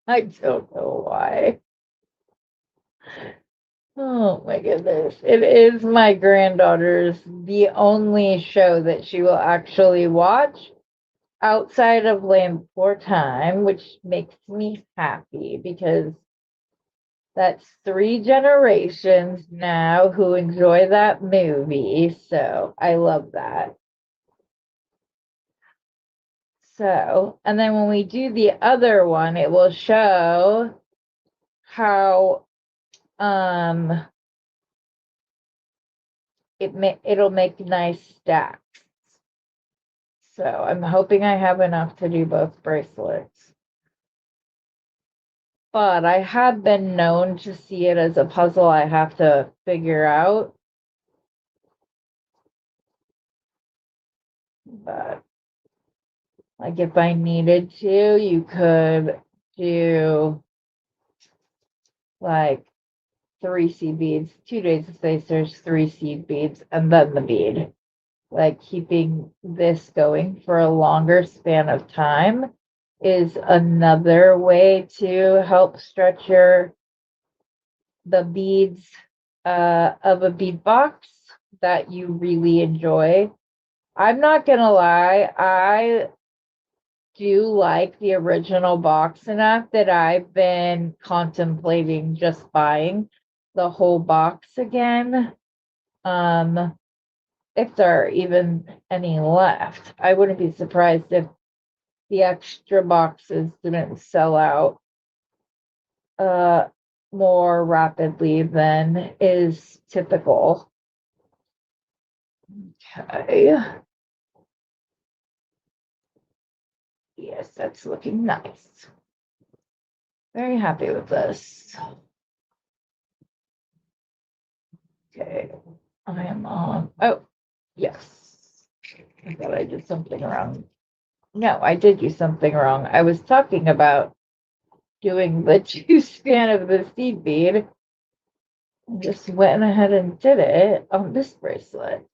S1: I don't know why. Oh my goodness. It is my granddaughter's the only show that she will actually watch outside of Land for Time, which makes me happy, because that's 3 generations now who enjoy that movie. So I love that. So, and then when we do the other one, it will show how it'll make nice stacks. So I'm hoping I have enough to do both bracelets. But I have been known to see it as a puzzle I have to figure out. But like, if I needed to, you could do like 3 seed beads, 2 days of spacers, 3 seed beads, and then the bead. Like, keeping this going for a longer span of time is another way to help stretch the beads of a bead box that you really enjoy. I'm not gonna lie, I do like the original box enough that I've been contemplating just buying the whole box again. If there are even any left. I wouldn't be surprised if the extra boxes didn't sell out more rapidly than is typical. Okay. Yes, that's looking nice. Very happy with this. Okay, I am on. Oh, yes. I thought I did something wrong. No, I did do something wrong. I was talking about doing the 2 span of the seed bead. I just went ahead and did it on this bracelet.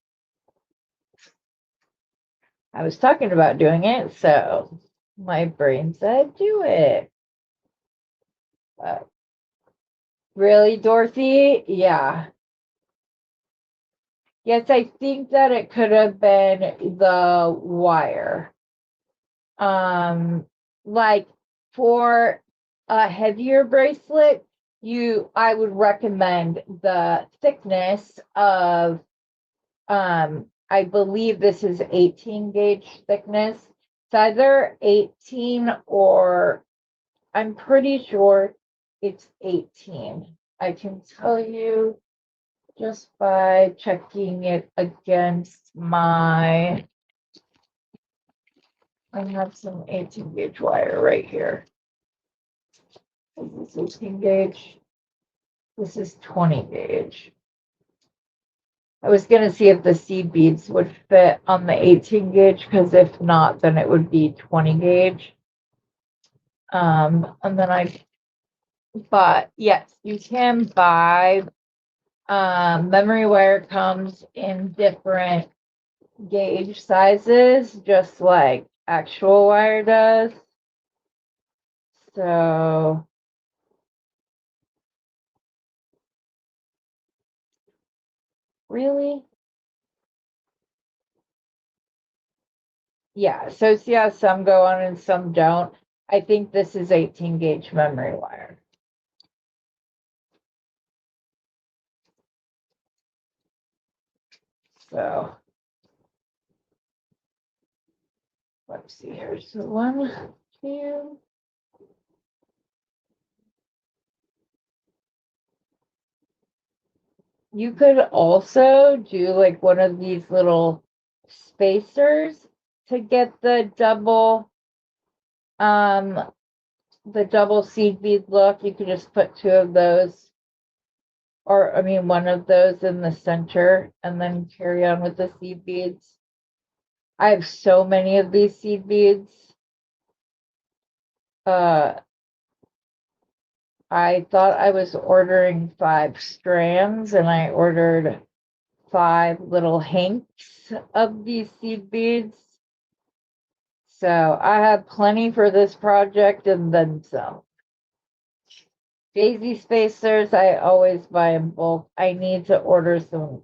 S1: I was talking about doing it, so my brain said, do it. But really, Dorothy? Yeah. Yes, I think that it could have been the wire. Like for a heavier bracelet, I would recommend the thickness of, I believe this is 18 gauge thickness. It's either 18 or I'm pretty sure it's 18. I can tell you just by checking it against I have some 18 gauge wire right here. This is 18 gauge. This is 20 gauge. I was going to see if the seed beads would fit on the 18 gauge, because if not, then it would be 20 gauge. And then but yes, you can buy, memory wire comes in different gauge sizes, just like actual wire does. So really? Yeah, so see how some go on and some don't. I think this is 18 gauge memory wire. So let's see, here's the 1, 2. You could also do like one of these little spacers to get the double seed bead look. You could just put 2 of those, or I mean 1 of those in the center, and then carry on with the seed beads. I have so many of these seed beads. I thought I was ordering 5 strands, and I ordered 5 little hanks of these seed beads. So I have plenty for this project and then some. Daisy spacers, I always buy in bulk. I need to order some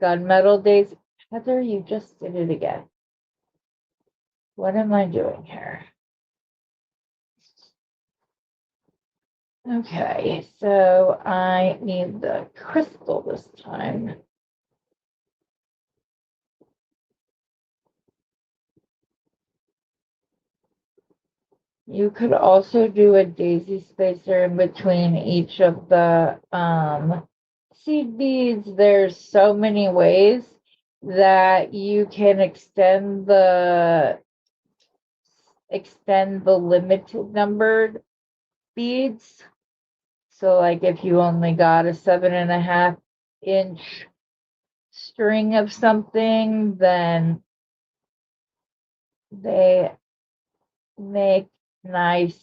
S1: gunmetal daisy. Heather, you just did it again. What am I doing here? Okay, so I need the crystal this time. You could also do a daisy spacer in between each of the seed beads. There's so many ways that you can extend the limited numbered beads. So like if you only got a 7.5 inch string of something, then they make nice,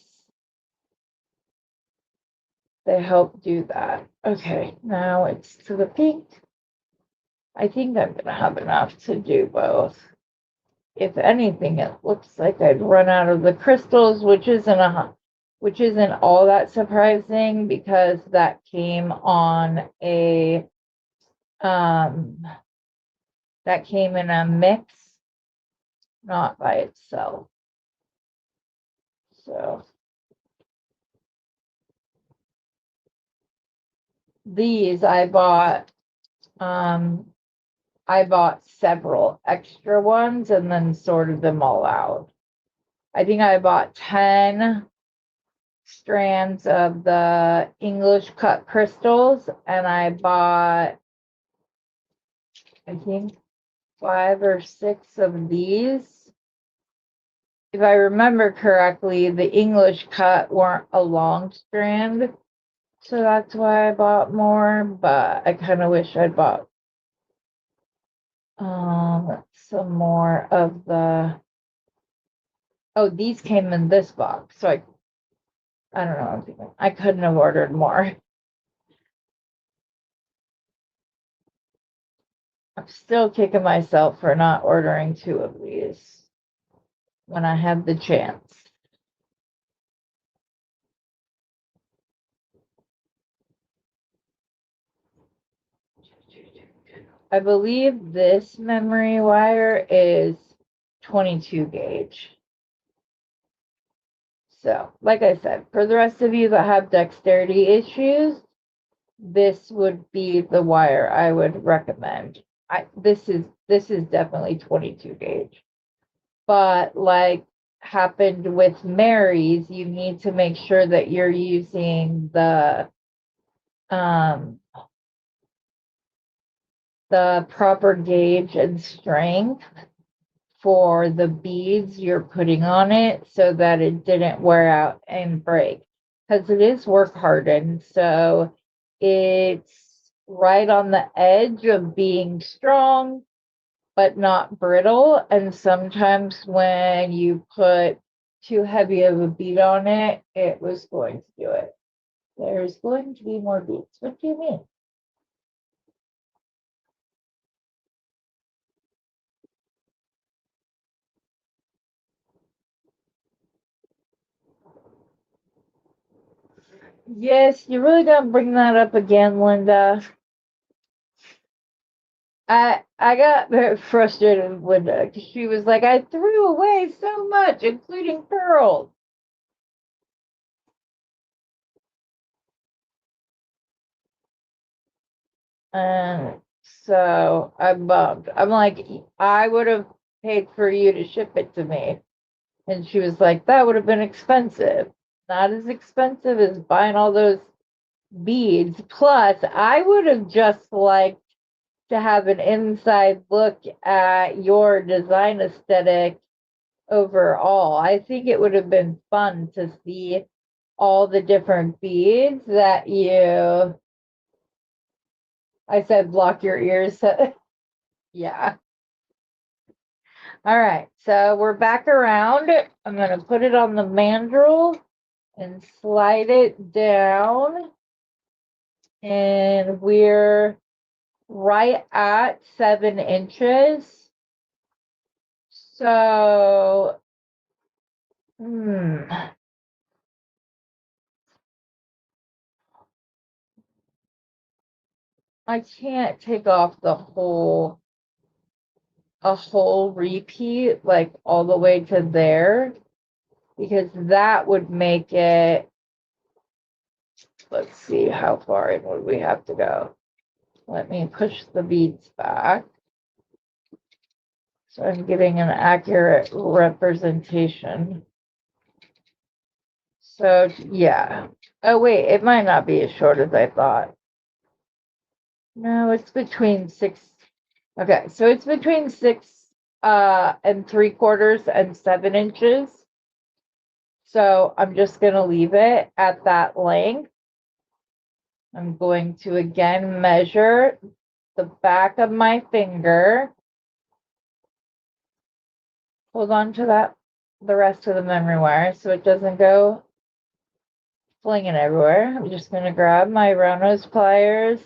S1: they help do that. Okay, now it's to the pink. I think I'm gonna have enough to do both. If anything, it looks like I'd run out of the crystals, which isn't all that surprising, because that came on a that came in a mix, not by itself. So these I bought several extra ones and then sorted them all out. I think I bought 10 strands of the English cut crystals, and I bought, I think, 5 or 6 of these. If I remember correctly, the English cut weren't a long strand, so that's why I bought more, but I kind of wish I'd bought some more of the, oh, these came in this box, so I don't know, I couldn't have ordered more. I'm still kicking myself for not ordering 2 of these when I had the chance. I believe this memory wire is 22 gauge. So, like I said, for the rest of you that have dexterity issues, this would be the wire I would recommend. This is definitely 22 gauge. But like happened with Mary's, you need to make sure that you're using the proper gauge and strength for the beads you're putting on it so that it didn't wear out and break, because it is work hardened, so it's right on the edge of being strong but not brittle, and sometimes when you put too heavy of a bead on it, it was going to do it. There's going to be more beads. What do you mean? Yes, you really gotta bring that up again, Linda. I got very frustrated with Linda because she was like, I threw away so much, including pearls. And so I'm bummed. I'm like, I would have paid for you to ship it to me. And she was like, that would have been expensive. Not as expensive as buying all those beads. Plus, I would have just liked to have an inside look at your design aesthetic overall. I think it would have been fun to see all the different beads that you. I said block your ears. Yeah. All right. So we're back around. I'm going to put it on the mandrel and slide it down. And we're right at 7 inches. So, I can't take off a whole repeat, like all the way to there, because that would make it, let's see, how far in would we have to go? Let me push the beads back so I'm getting an accurate representation. So, yeah. Oh, wait, it might not be as short as I thought. No, it's between 6. Okay, so it's between 6 and 3/4 and 7 inches. So I'm just going to leave it at that length. I'm going to again measure the back of my finger. Hold on to the rest of the memory wire so it doesn't go flinging everywhere. I'm just going to grab my round nose pliers,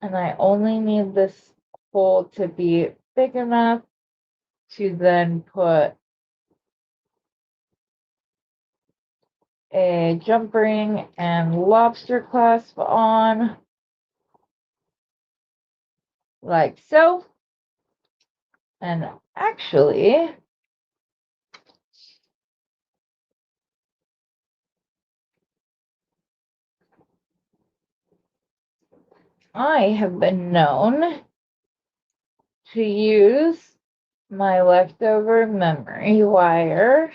S1: and I only need this hole to be big enough to then put a jump ring and lobster clasp on, like so. And actually, I have been known to use my leftover memory wire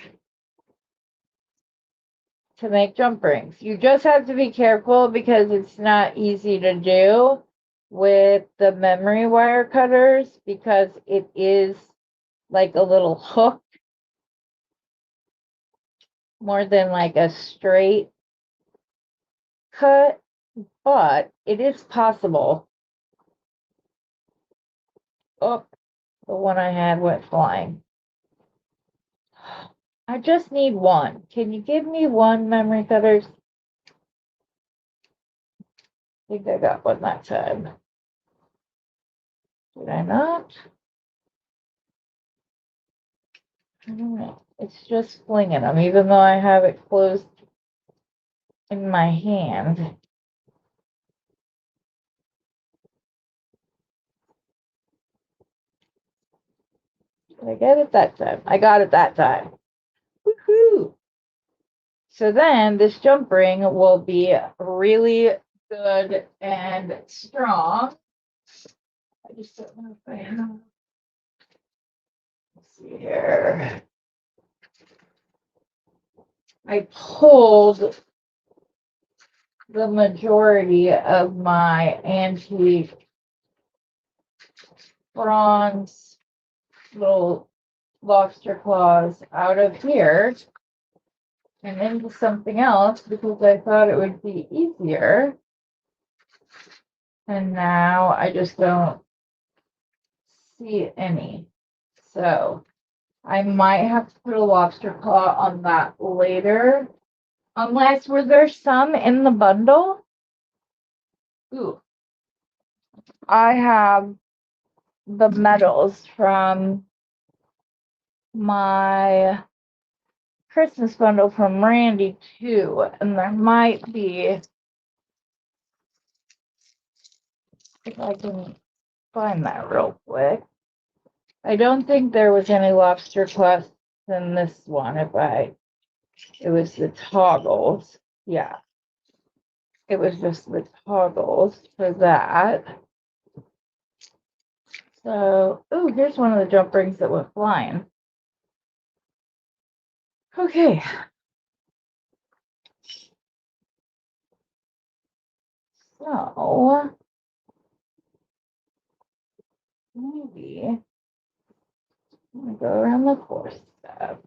S1: to make jump rings. You just have to be careful because it's not easy to do with the memory wire cutters, because it is like a little hook more than like a straight cut, but it is possible. Oh, the one I had went flying. I just need one. Can you give me one, memory cutters? I think I got one that time. Did I not? I don't know. It's just flinging them, even though I have it closed in my hand. Did I get it that time? I got it that time. Woohoo! So then this jump ring will be really good and strong. I just don't know if I have. Let's see here. I pulled the majority of my antique bronze little lobster claws out of here and into something else because I thought it would be easier. And now I just don't see any. So I might have to put a lobster claw on that later. Unless, were there some in the bundle? Ooh. I have the medals from my Christmas bundle from Randy too. And there might be, if I can find that real quick. I don't think there was any lobster claws in this one. It was the toggles. Yeah. It was just the toggles for that. So, oh, here's one of the jump rings that went flying. Okay. So, maybe I'm gonna go around the core step.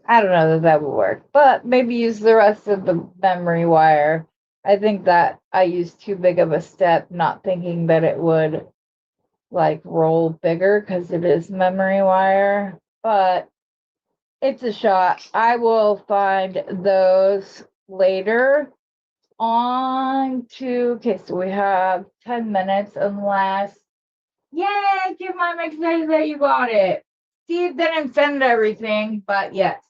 S1: I don't know that would work, but maybe use the rest of the memory wire. I think that I used too big of a step, not thinking that it would like roll bigger because it is memory wire, but it's a shot. I will find those later on to, okay, so we have 10 minutes unless, yay, Kim, I'm excited that you got it. Steve didn't send everything, but yes.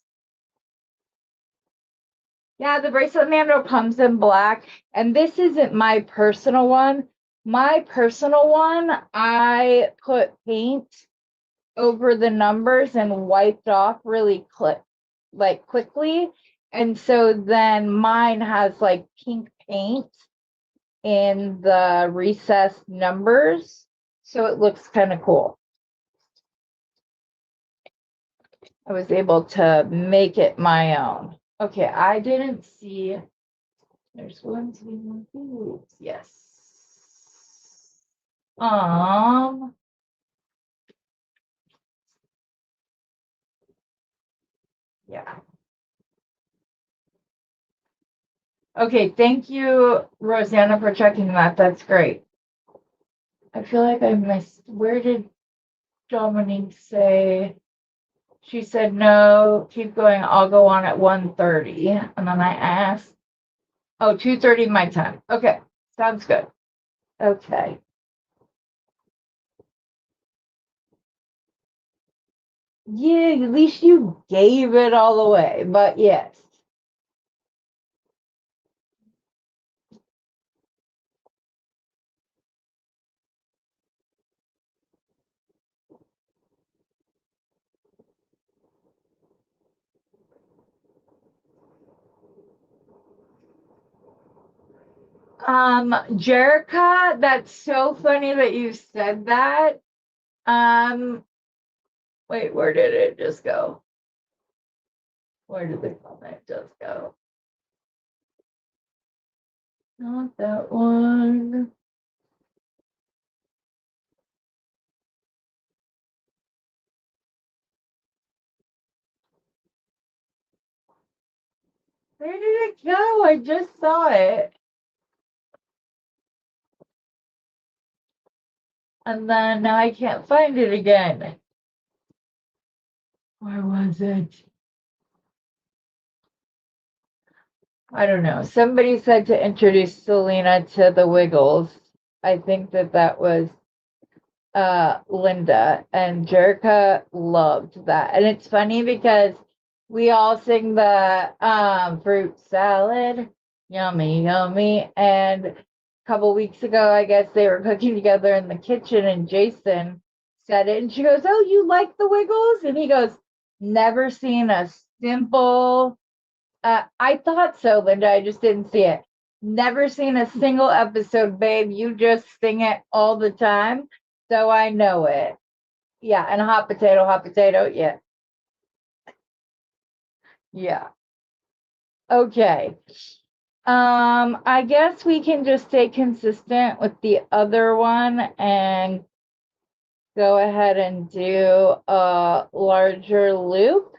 S1: Yeah, the bracelet mandrel comes in black, and this isn't my personal one. My personal one, I put paint over the numbers and wiped off really quickly. And so then mine has like pink paint in the recessed numbers. So it looks kind of cool. I was able to make it my own. Okay, I didn't see. There's 1, 2, 3. Yes. Yeah. Okay, thank you, Rosanna, for checking that. That's great. I feel like I missed. Where did Dominique say? She said, no, keep going. I'll go on at 1:30. And then I asked, oh, 2:30 my time. Okay, sounds good. Okay. Yeah, at least you gave it all away, but yes. Jerica, that's so funny that you said that. Wait, where did it just go? Where did the comment just go? Not that one. Where did it go? I just saw it. And then now I can't find it again. Where was it? I don't know. Somebody said to introduce Selena to the Wiggles. I think that was Linda, and Jerica loved that. And it's funny because we all sing the fruit salad, yummy, yummy. And a couple weeks ago, I guess they were cooking together in the kitchen, and Jason said it, and she goes, "Oh, you like the Wiggles?" And he goes, "Never seen a simple." I thought so, Linda. I just didn't see it. Never seen a single episode, babe. You just sing it all the time. So I know it. Yeah, and hot potato. Yeah. Yeah. Okay. I guess we can just stay consistent with the other one and go ahead and do a larger loop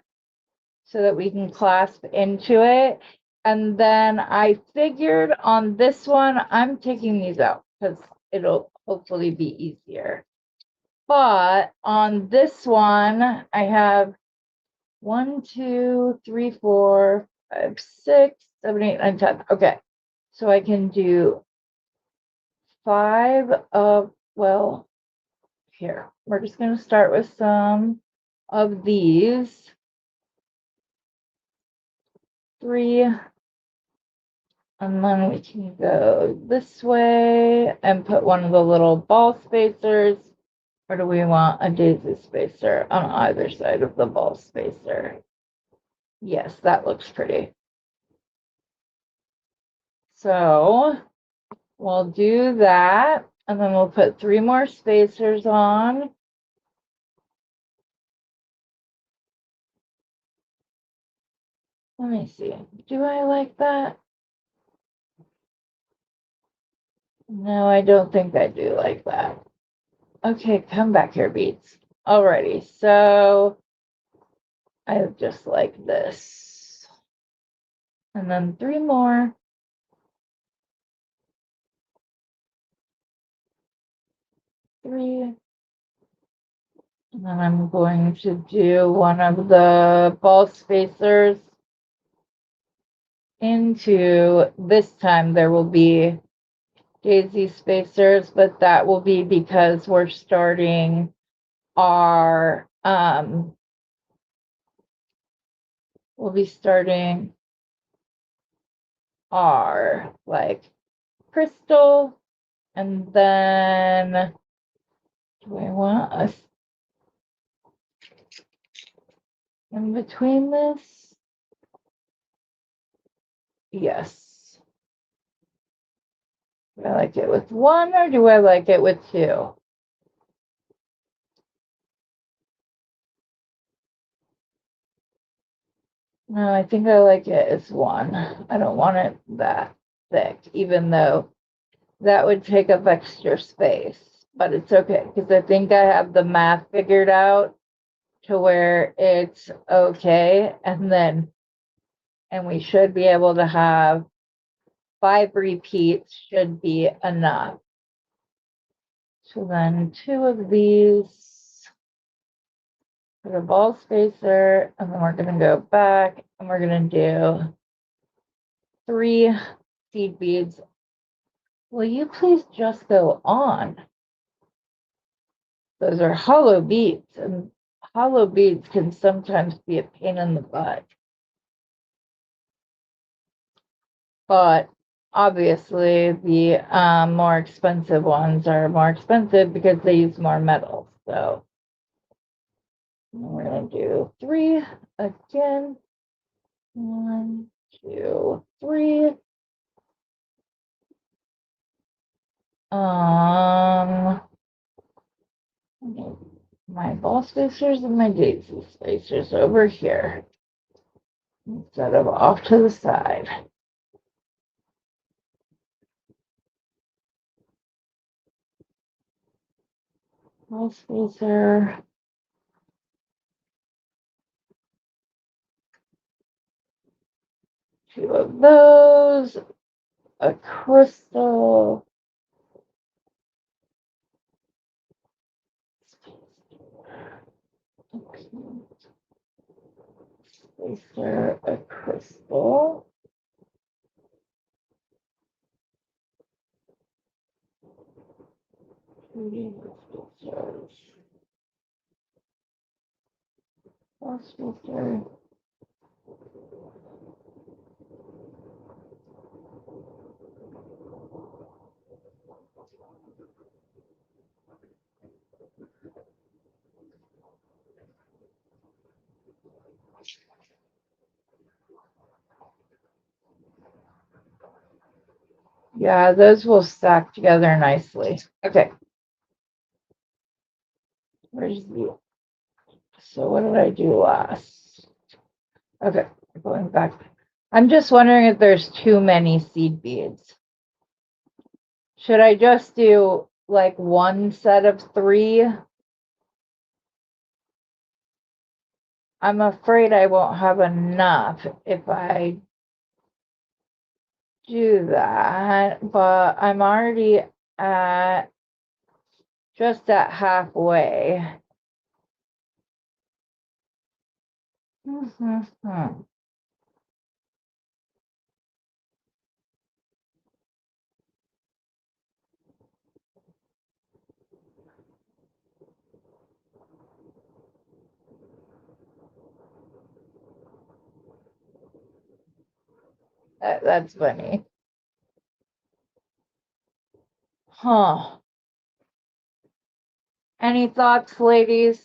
S1: so that we can clasp into it. And then I figured on this one, I'm taking these out because it'll hopefully be easier. But on this one, I have 1, 2, 3, 4, 5, 6, 7, 8, 9, 10. Okay. So I can do 5 of, well, here. We're just going to start with some of these. 3. And then we can go this way and put one of the little ball spacers. Or do we want a daisy spacer on either side of the ball spacer? Yes, that looks pretty. So we'll do that. And then we'll put 3 more spacers on. Let me see. Do I like that? No, I don't think I do like that. Okay, come back here, beads. Alrighty, so I just like this. And then 3 more. 3. And then I'm going to do one of the ball spacers into, this time there will be daisy spacers, but that will be because we're starting our, we'll be starting our like crystal, and then do I want us in between this? Yes. Do I like it with 1 or do I like it with 2? No, I think I like it as 1. I don't want it that thick, even though that would take up extra space. But it's okay, because I think I have the math figured out to where it's okay. And we should be able to have 5 repeats should be enough. So then 2 of these. Put a ball spacer, and then we're going to go back and we're going to do 3 seed beads. Will you please just go on? Those are hollow beads, and hollow beads can sometimes be a pain in the butt. But obviously, the more expensive ones are more expensive because they use more metal. So we're going to do 3 again. 1, 2, 3. My ball spacers and my daisy spacers over here instead of off to the side. Ball spacer. Two of those, a crystal, Spacer, a crystal. Spacer. Yeah, those will stack together nicely. Okay. Where's the, so what did I do last? Okay, going back. I'm just wondering if there's too many seed beads. Should I just do like one set of 3? I'm afraid I won't have enough if I do that, but I'm already at just at halfway. That's funny. Huh. Any thoughts, ladies?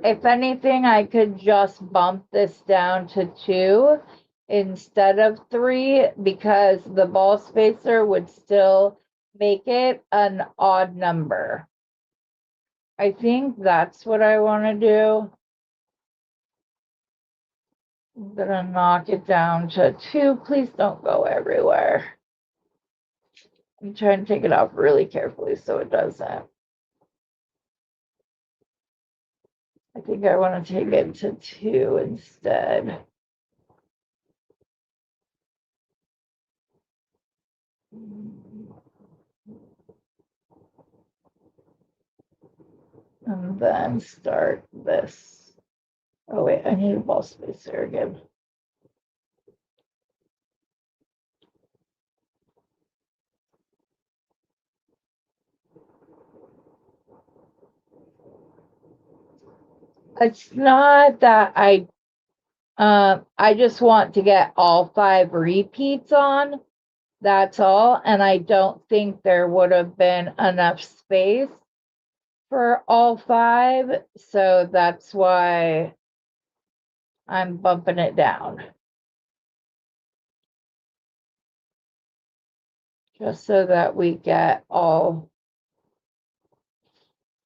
S1: If anything, I could just bump this down to 2 instead of 3 because the ball spacer would still make it an odd number. I think that's what I want to do. I'm gonna knock it down to 2. Please don't go everywhere. I'm trying to take it off really carefully so it doesn't. I think I want to take it to 2 instead. And then start this. Oh wait, I need a ball spacer again. It's not that I just want to get all 5 repeats on. That's all. And I don't think there would have been enough space for all 5. So that's why I'm bumping it down. Just so that we get all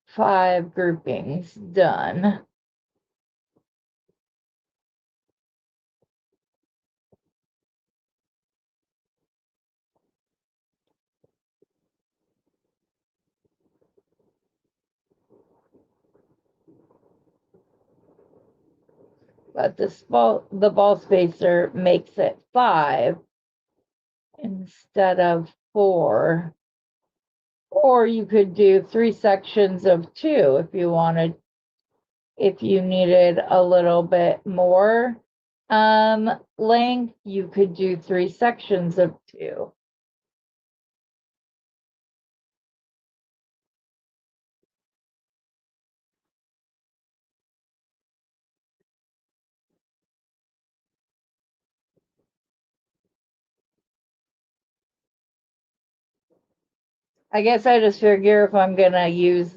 S1: 5 groupings done. But the ball spacer makes it 5 instead of 4. Or you could do 3 sections of 2 if you wanted, if you needed a little bit more length, you could do 3 sections of 2. I guess I just figure if I'm gonna use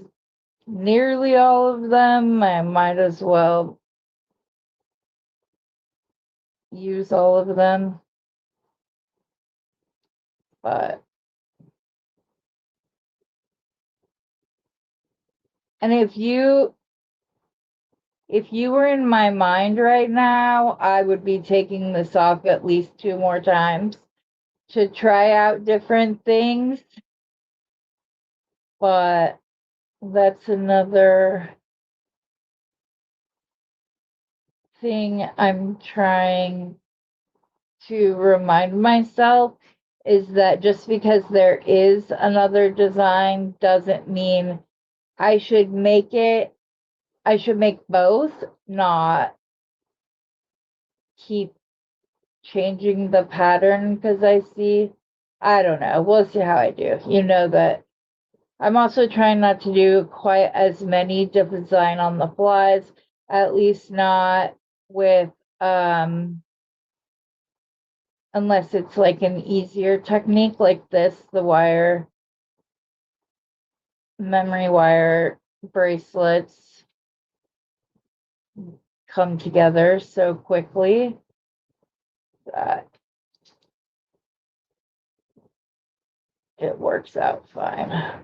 S1: nearly all of them, I might as well use all of them. But and if you were in my mind right now, I would be taking this off at least 2 more times to try out different things. But that's another thing I'm trying to remind myself, is that just because there is another design doesn't mean I should make it I should make both, not keep changing the pattern because I don't know. We'll see how I do. You know that I'm also trying not to do quite as many design on the flies, at least not with unless it's like an easier technique like this, the memory wire bracelets come together so quickly that it works out fine.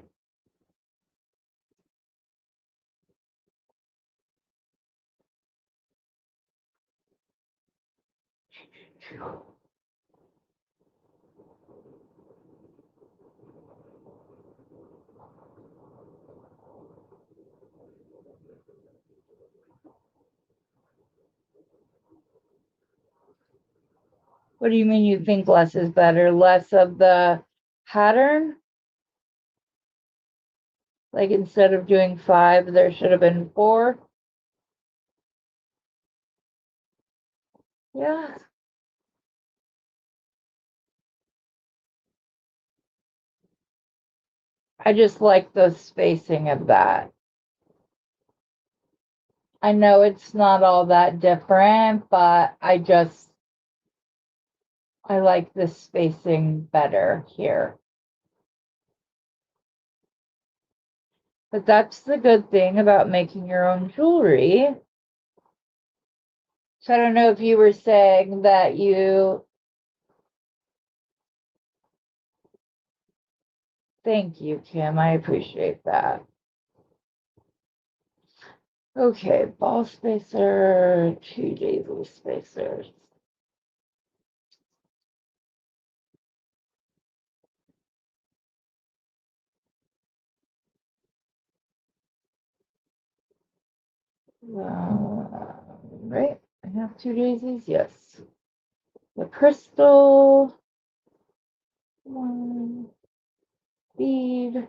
S1: What do you mean you think less is better? Less of the pattern? Like instead of doing 5, there should have been 4? Yeah. I just like the spacing of that. I know it's not all that different, but I like the spacing better here. But that's the good thing about making your own jewelry. So I don't know if you were saying that you... Thank you, Kim. I appreciate that. Okay, ball spacer, 2 daisy spacers. Right, I have 2 daisies, yes. The crystal, 1 bead,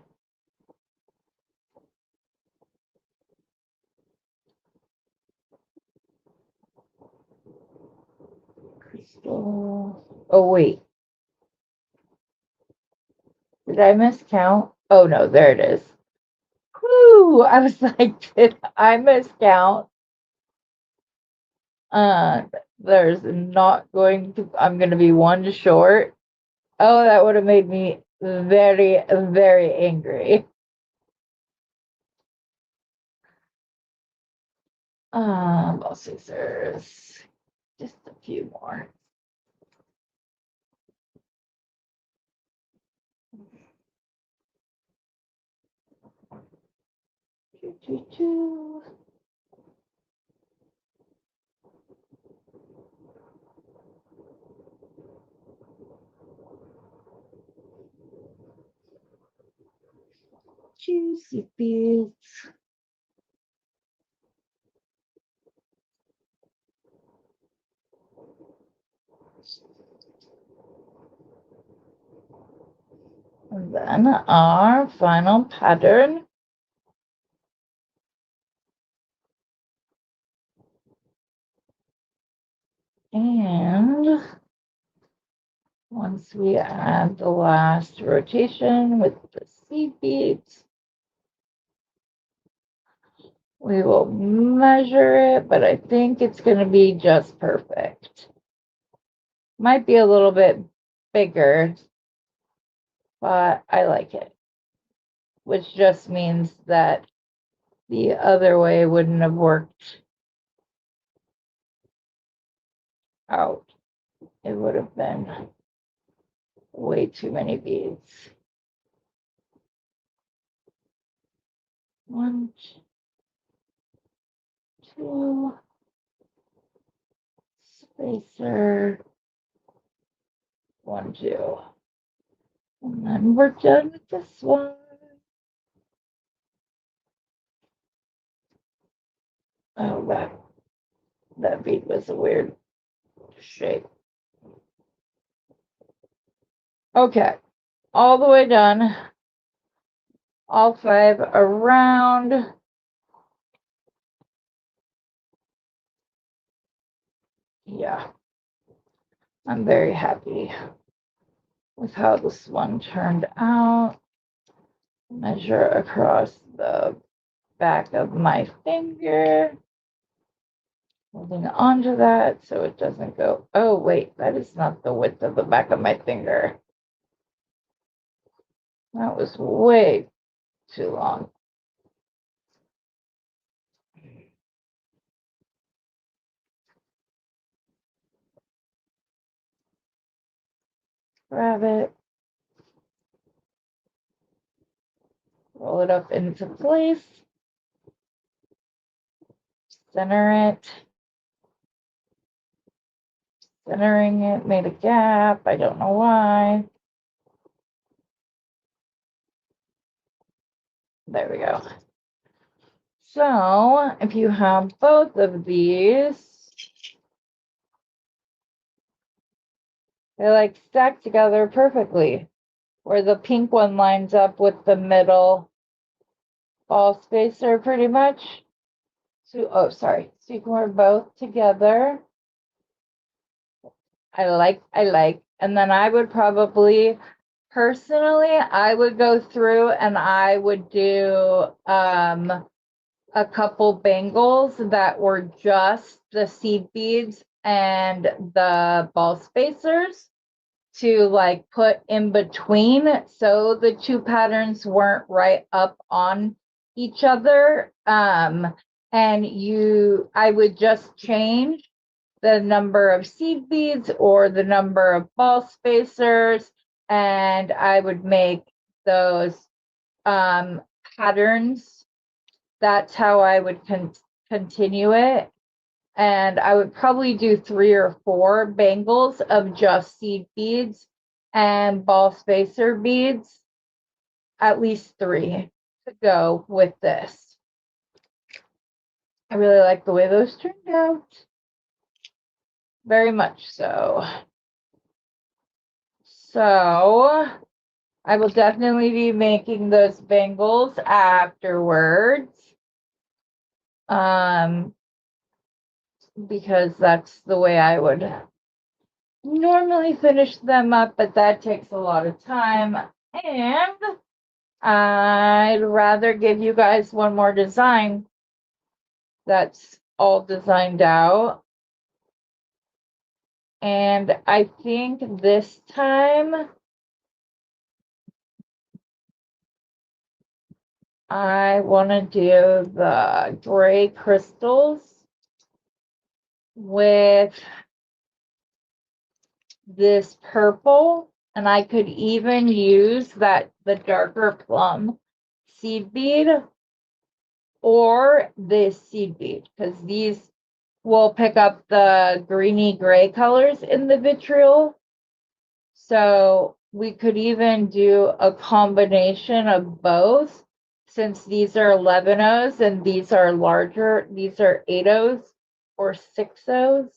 S1: crystal. Oh, wait. Did I miscount? Oh, no, there it is. Whoo! I was like, did I miscount? There's not going to, I'm going to be 1 short. Oh, that would have made me very, very angry. Ball scissors. Just a few more. Two. Juicy beads. And then our final pattern. And once we add the last rotation with the seed beads, we will measure it, but I think it's going to be just perfect. Might be a little bit bigger, but I like it. Which just means that the other way wouldn't have worked out. It would have been way too many beads. 1, 2, spacer, 1, 2. And then we're done with this one. Oh, that bead was a weird shape. Okay, all the way done. All 5 around. yeah, I'm very happy with how this one turned out. Measure across the back of my finger, holding onto that so it doesn't go. Oh, wait, that is not the width of the back of my finger. That was way too long. Grab it, roll it up into place, center it. Centering it made a gap. I don't know why. There we go. So if you have both of these, they like stack together perfectly, where the pink one lines up with the middle ball spacer pretty much. So, oh, sorry. So you can wear both together. I like. And then I would probably, personally, I would go through and I would do a couple bangles that were just the seed beads and the ball spacers to like put in between so the two patterns weren't right up on each other. And I would just change the number of seed beads or the number of ball spacers, and I would make those patterns. That's how I would continue it. And I would probably do 3 or 4 bangles of just seed beads and ball spacer beads, at least 3 to go with this. I really like the way those turned out. Very much so. So I will definitely be making those bangles afterwards. Because that's the way I would normally finish them up, but that takes a lot of time. And I'd rather give you guys one more design that's all designed out. And I think this time I want to do the gray crystals with this purple, and I could even use the darker plum seed bead or this seed bead, because these will pick up the greeny gray colors in the vitriol. So we could even do a combination of both, since these are 11-ohs and these are larger. These are 8-ohs or 6-ohs.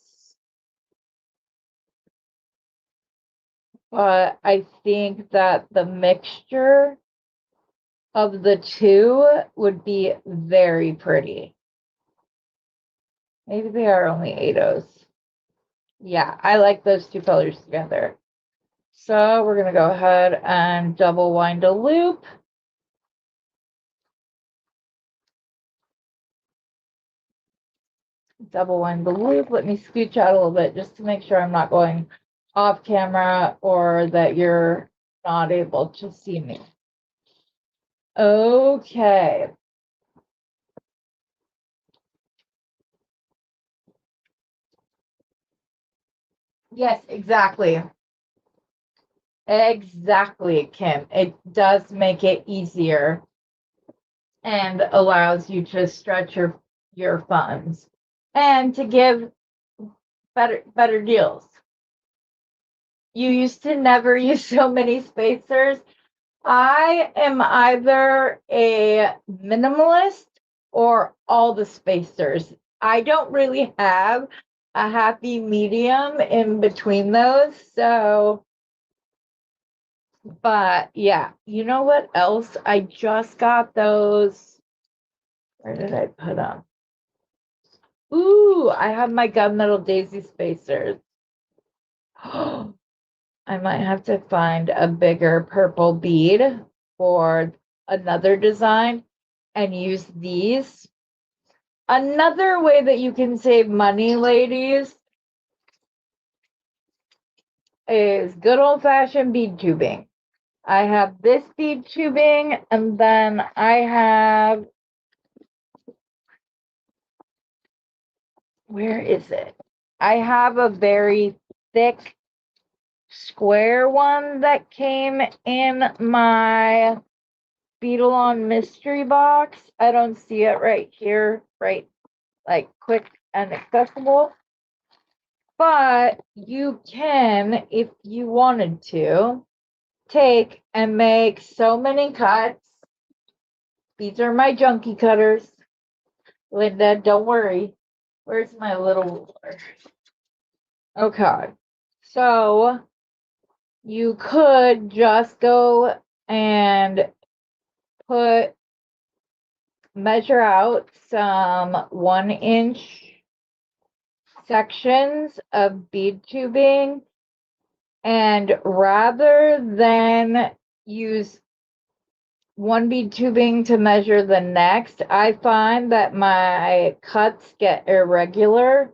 S1: But I think that the mixture of the two would be very pretty. Maybe they are only 8-ohs. Yeah, I like those two colors together. So we're going to go ahead and double wind a loop. Double wind the loop. Let me scooch out a little bit just to make sure I'm not going off camera or that you're not able to see me. Okay. Yes, exactly. Exactly, Kim. It does make it easier and allows you to stretch your funds and to give better deals. You used to never use so many spacers. I am either a minimalist or all the spacers. I don't really have a happy medium in between those. So, but yeah, you know what else? I just got those. Where did I put them? Ooh, I have my gunmetal daisy spacers. I might have to find a bigger purple bead for another design and use these. Another way that you can save money, ladies, is good old-fashioned bead tubing. I have this bead tubing, and then I have, where is it? I have a very thick square one that came in my Beetle on mystery box. I don't see it right here, right? Like quick and accessible. But you can, if you wanted to, take and make so many cuts. These are my junkie cutters. Linda, don't worry. Where's my little ruler? Okay. So you could just go and measure out some 1-inch sections of bead tubing, and rather than use one bead tubing to measure the next, I find that my cuts get irregular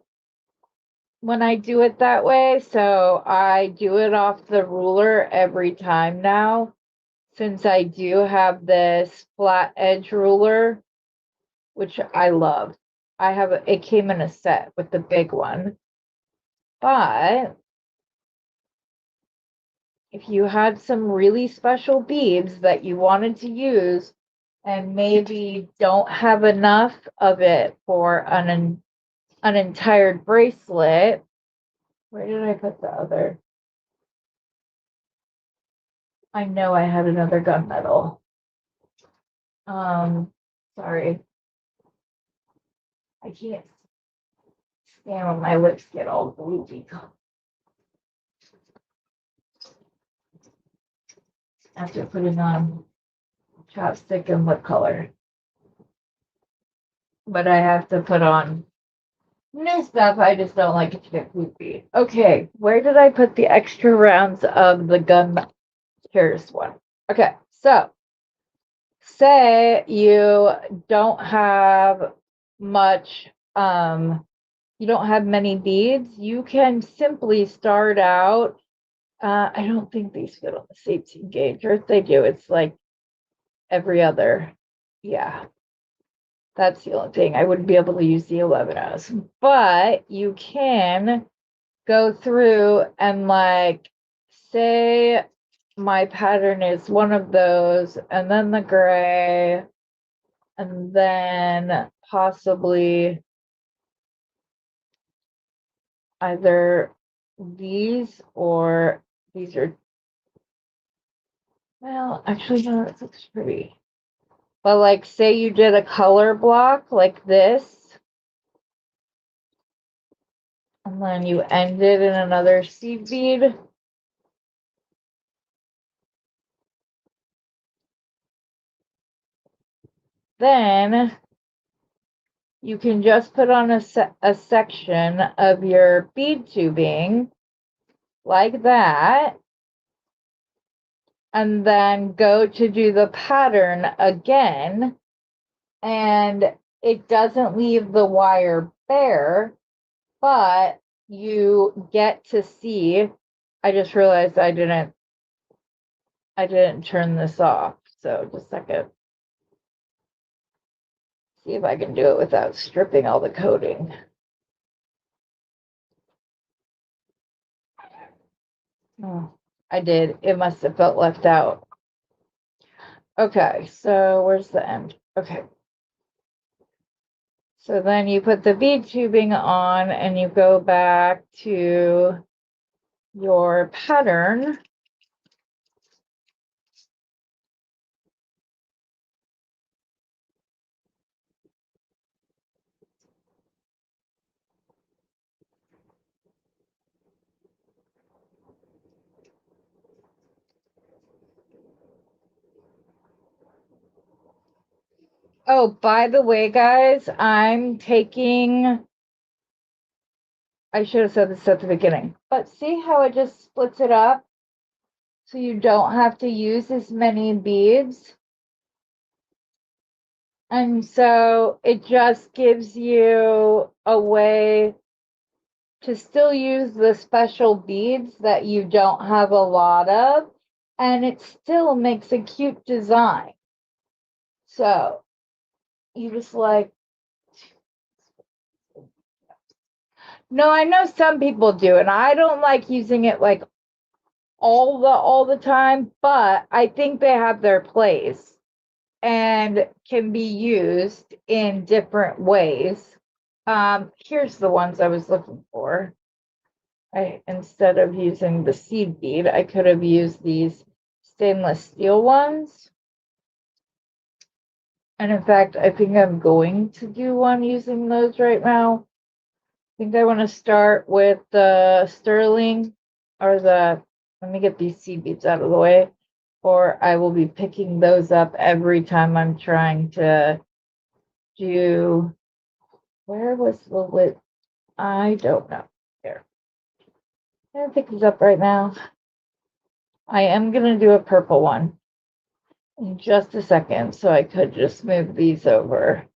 S1: when I do it that way. So I do it off the ruler every time now, since I do have this flat edge ruler, which I love. It came in a set with the big one. But if you had some really special beads that you wanted to use and maybe don't have enough of it for an entire bracelet, where did I put the other? I know I had another gunmetal. Sorry. I can't stand when my lips get all gluey. After putting on chapstick and lip color. But I have to put on new stuff. I just don't like it to get poopy. Okay, where did I put the extra rounds of the gun? Here's one. Okay, so say you don't have much, you don't have many beads, you can simply start out. I don't think these fit on the safety gauge, or if they do, it's like every other. Yeah, that's the only thing. I wouldn't be able to use the 11s, but you can go through and, like, say my pattern is one of those, and then the gray, and then possibly either these, or these are, well, actually, no, that looks pretty. But, like, say you did a color block like this, and then you ended in another seed bead. Then you can just put on a section of your bead tubing like that, and then go to do the pattern again, and it doesn't leave the wire bare, but you get to see. I just realized I didn't turn this off, so just a second. See if I can do it without stripping all the coating. Oh, I did. It must have felt left out. Okay, so where's the end? Okay. So then you put the bead tubing on and you go back to your pattern. Oh, by the way, guys, I'm taking I should have said this at the beginning, but see how it just splits it up? So you don't have to use as many beads. And so it just gives you a way to still use the special beads that you don't have a lot of, and it still makes a cute design. So you just like, no, I know some people do, and I don't like using it like all the time, but I think they have their place and can be used in different ways. Here's the ones I was looking for. Instead of using the seed bead, I could have used these stainless steel ones. And in fact, I think I'm going to do one using those right now. I think I want to start with the sterling or let me get these seed beads out of the way, or I will be picking those up every time I'm trying to do, where was the lid? I don't know. Here. I'm going to pick these up right now. I am going to do a purple one in just a second, so I could just move these over.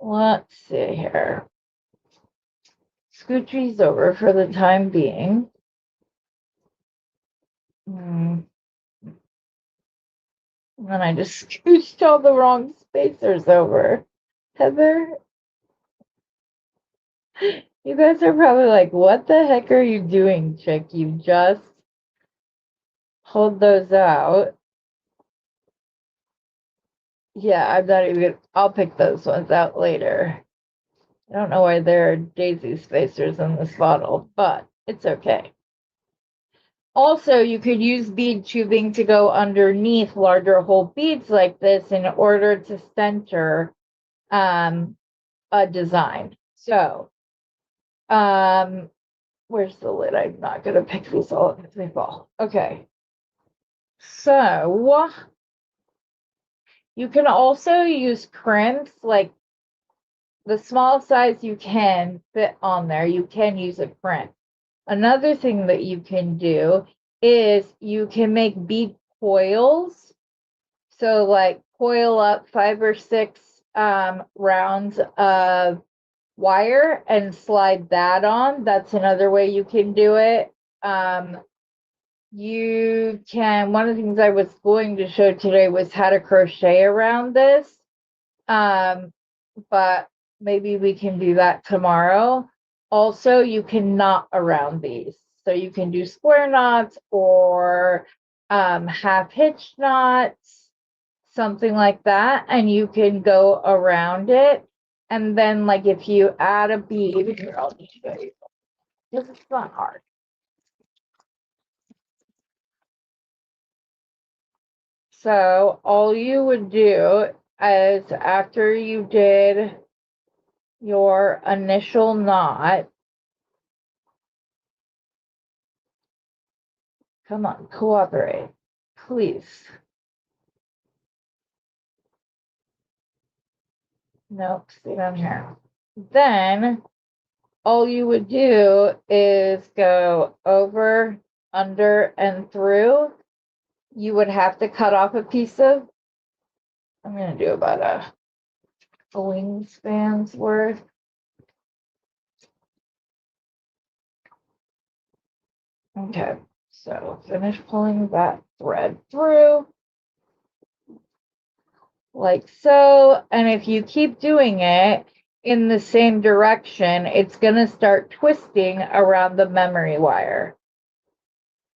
S1: Let's see here. Scoot these over for the time being. And then I just scooched all the wrong spacers over. Heather, you guys are probably like, what the heck are you doing, chick? You just pulled those out. Yeah, I'm not even, I'll pick those ones out later. I don't know why there are daisy spacers in this bottle, but it's okay. Also, you could use bead tubing to go underneath larger hole beads like this in order to center a design. So, where's the lid? I'm not going to pick these all up as they fall. Okay. So, you can also use crimps, like the small size you can fit on there. You can use a crimp. Another thing that you can do is you can make bead coils. So like coil up 5 or 6 rounds of wire and slide that on. That's another way you can do it. You can, one of the things I was going to show today was how to crochet around this. But maybe we can do that tomorrow. Also, you can knot around these. So you can do square knots or half hitch knots, something like that. And you can go around it. And then like if you add a bead, here, I'll just show you. Because it's not hard. So all you would do is after you did your initial knot, come on, cooperate, please. Nope, stay down here. Then all you would do is go over, under, and through. You would have to cut off a piece of, I'm going to do about a wingspan's worth. Okay, so finish pulling that thread through like so. And if you keep doing it in the same direction, it's going to start twisting around the memory wire.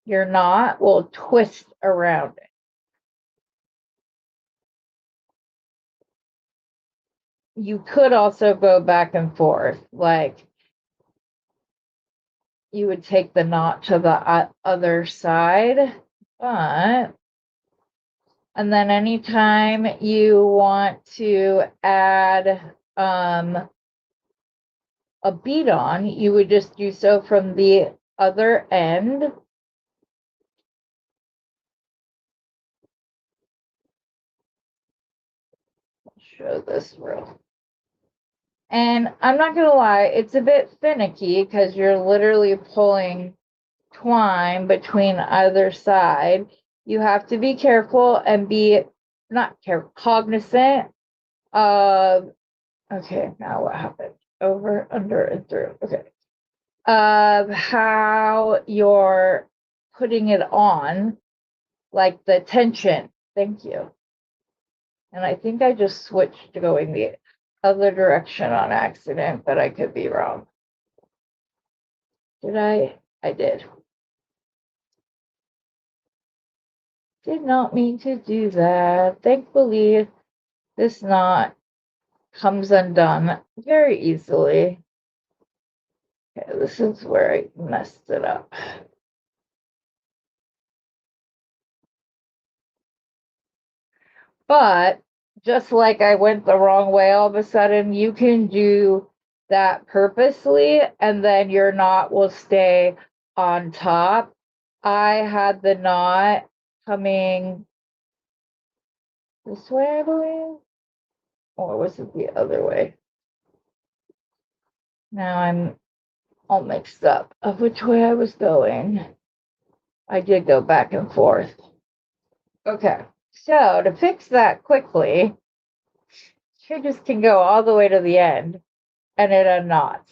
S1: Your knot will twist around it. You could also go back and forth, like you would take the knot to the other side, but and then anytime you want to add a bead on, you would just do so from the other end. I'll show this real. And I'm not gonna lie, it's a bit finicky because you're literally pulling twine between either side. You have to be careful and be not careful, cognizant of, okay, now what happened? Over, under, and through. Okay. Of how you're putting it on, like the tension. Thank you. And I think I just switched to going the other direction on accident, but I could be wrong. Did I? I did. Did not mean to do that. Thankfully, this knot comes undone very easily. Okay, this is where I messed it up. But just like I went the wrong way all of a sudden, you can do that purposely and then your knot will stay on top. I had the knot coming this way, I believe. Or was it the other way? Now I'm all mixed up of which way I was going. I did go back and forth. Okay, so to fix that quickly, you just can go all the way to the end and it unknots.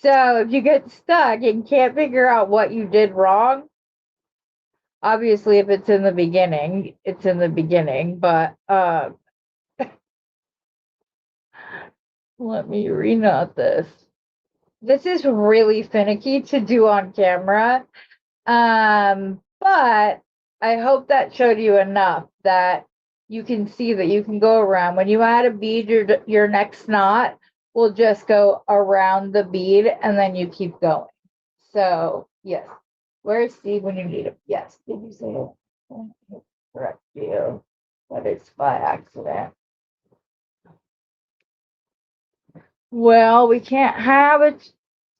S1: So if you get stuck and can't figure out what you did wrong, obviously if it's in the beginning, it's in the beginning, but let me reknot this. This is really finicky to do on camera. But I hope that showed you enough that you can see that you can go around. When you add a bead, your next knot will just go around the bead and then you keep going. So, yes. Where's Steve when you need him? Yes. Did you say it? Correct you, but it's by accident. Well, we can't have it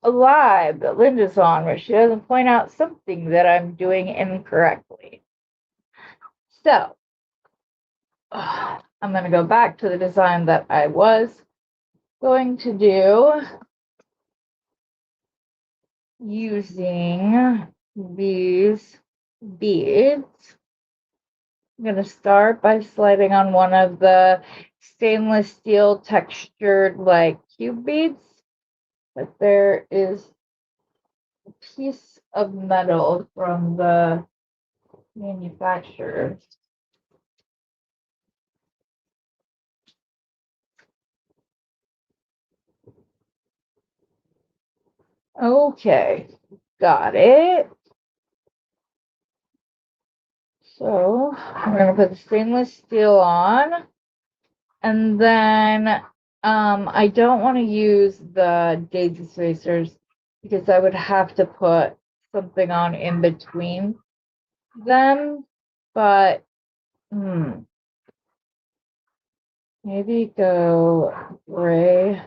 S1: alive that Linda's on where she doesn't point out something that I'm doing incorrectly. So, I'm going to go back to the design that I was going to do using these beads. I'm going to start by sliding on one of the stainless steel textured like cube beads, but there is a piece of metal from the manufacturer. Okay, got it. So I'm going to put the stainless steel on. And then I don't want to use the daisy spacers because I would have to put something on in between them. But maybe go gray.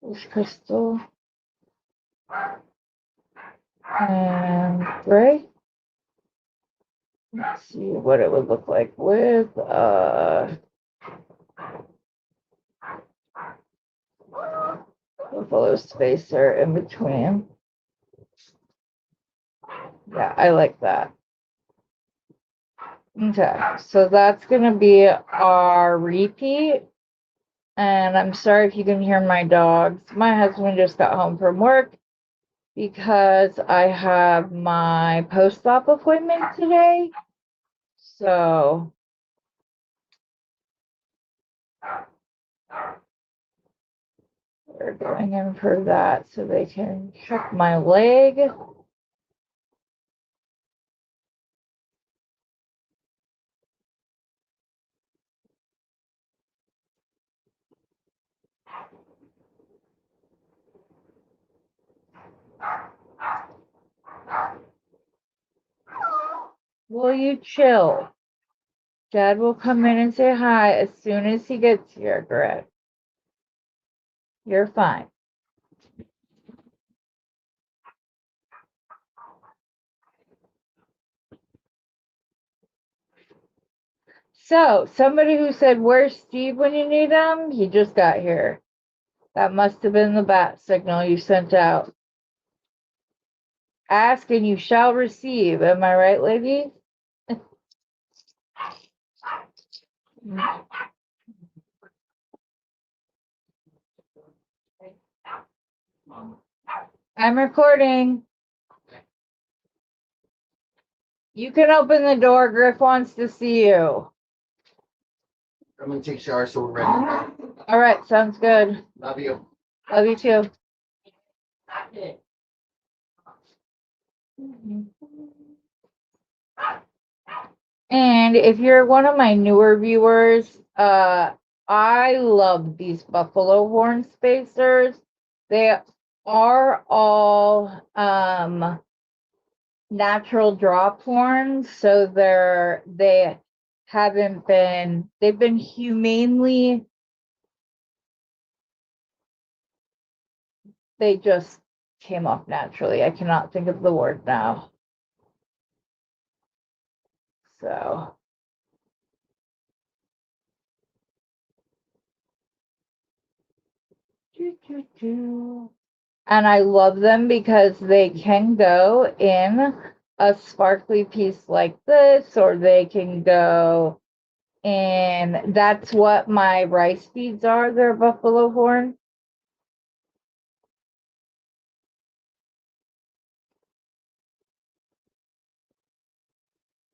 S1: This crystal. And gray. Let's see what it would look like with buffalo spacer in between. Yeah, I like that. Okay, so that's gonna be our repeat. And I'm sorry if you can hear my dogs. My husband just got home from work because I have my post-op appointment today. So we're going in for that so they can check my leg. Will you chill? Dad will come in and say hi as soon as he gets here, Greg. You're fine. So, somebody who said, "Where's Steve when you need him?" He just got here. That must have been the bat signal you sent out. Ask and you shall receive. Am I right, lady? I'm recording. You can open the door. Griff wants to see you.
S2: I'm gonna take a shower so we're ready to go.
S1: All right, sounds good.
S2: Love you.
S1: Love you too. And if you're one of my newer viewers, I love these buffalo horn spacers. They are all natural drop horns, so they've been humanely, they just came off naturally. I cannot think of the word now. So and I love them because they can go in a sparkly piece like this, or they can go in, that's what my rice beads are. They're buffalo horn.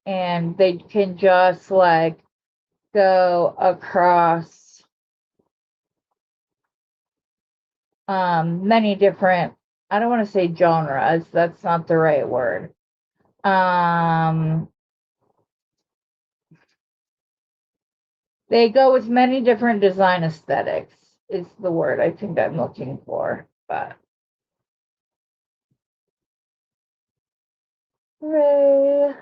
S1: And they can just like go across many different, I don't want to say genres, that's not the right word. They go with many different design aesthetics is the word I think I'm looking for. But hooray,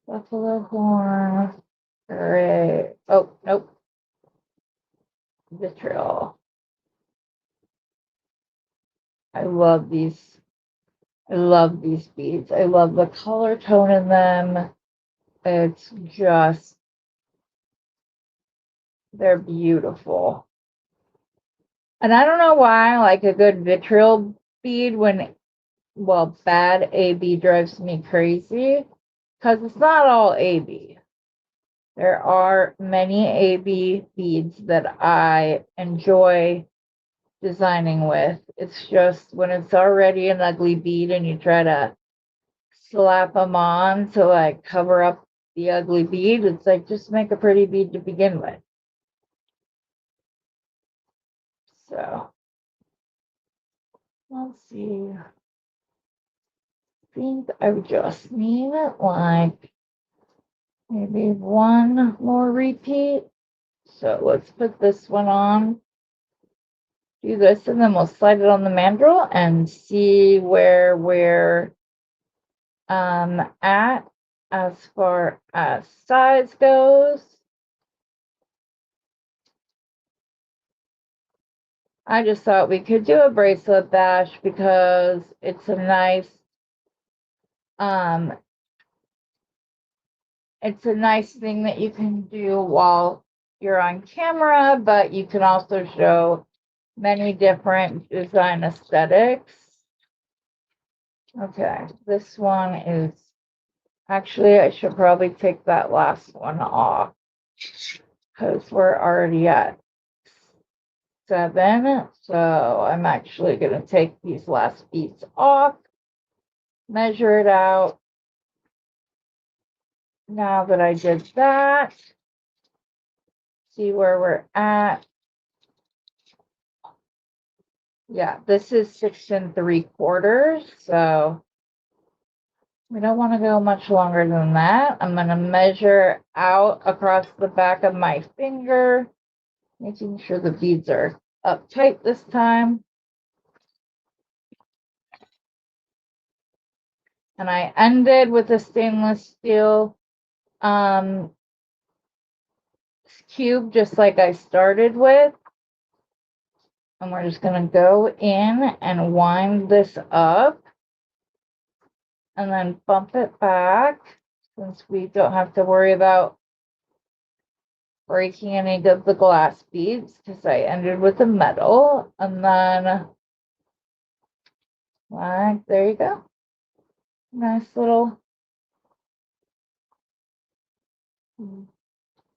S1: buffalo horn, hooray. Oh, nope, vitriol. I love these. I love these beads. I love the color tone in them. It's just, they're beautiful. And I don't know why I like a good vitriol bead when, well, bad AB drives me crazy, because it's not all AB. There are many AB beads that I enjoy designing with. It's just when it's already an ugly bead and you try to slap them on to like cover up the ugly bead, it's like, just make a pretty bead to begin with. So let's see. I think I just need like maybe one more repeat. So let's put this one on. Do this, and then we'll slide it on the mandrel and see where we're at as far as size goes. I just thought we could do a bracelet bash because it's a nice thing that you can do while you're on camera, but you can also show many different design aesthetics. Okay, this one is, actually, I should probably take that last one off because we're already at 7. So I'm actually going to take these last beads off, measure it out. Now that I did that, see where we're at. Yeah, this is 6 3/4. So we don't want to go much longer than that. I'm going to measure out across the back of my finger, making sure the beads are up tight this time. And I ended with a stainless steel cube, just like I started with. And we're just going to go in and wind this up and then bump it back, since we don't have to worry about breaking any of the glass beads because I ended with the metal. And then, like, there you go. Nice little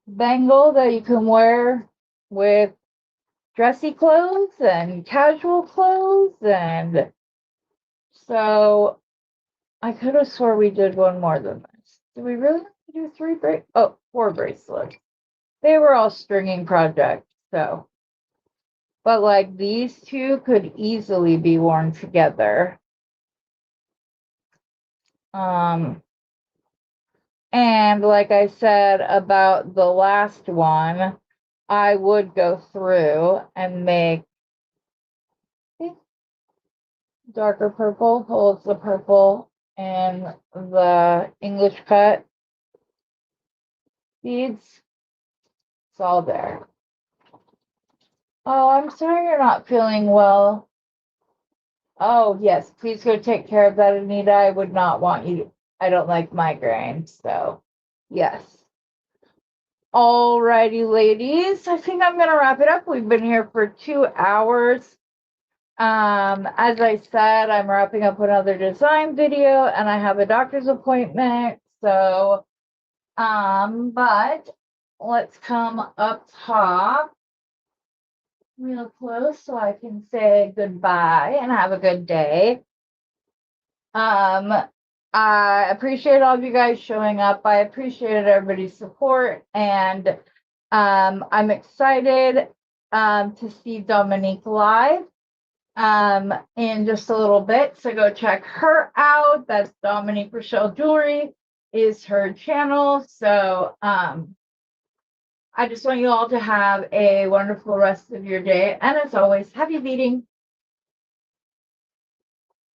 S1: bangle that you can wear with dressy clothes and casual clothes. And so I could have swore we did one more than this. Did we really do 4 bracelets? They were all stringing projects, so. But like these two could easily be worn together. And like I said about the last one, I would go through and make darker purple, holds the purple and the English cut beads. It's all there. Oh, I'm sorry you're not feeling well. Oh, yes, please go take care of that, Anita. I would not want you to, I don't like migraines, so yes. Alrighty, ladies. I think I'm gonna wrap it up. We've been here for 2 hours. As I said, I'm wrapping up another design video and I have a doctor's appointment. So, but let's come up top real close so I can say goodbye and have a good day. I appreciate all of you guys showing up. I appreciated everybody's support, and I'm excited to see Dominique live in just a little bit. So go check her out. That's Dominique Rochelle Jewelry is her channel. So I just want you all to have a wonderful rest of your day. And as always, happy beading.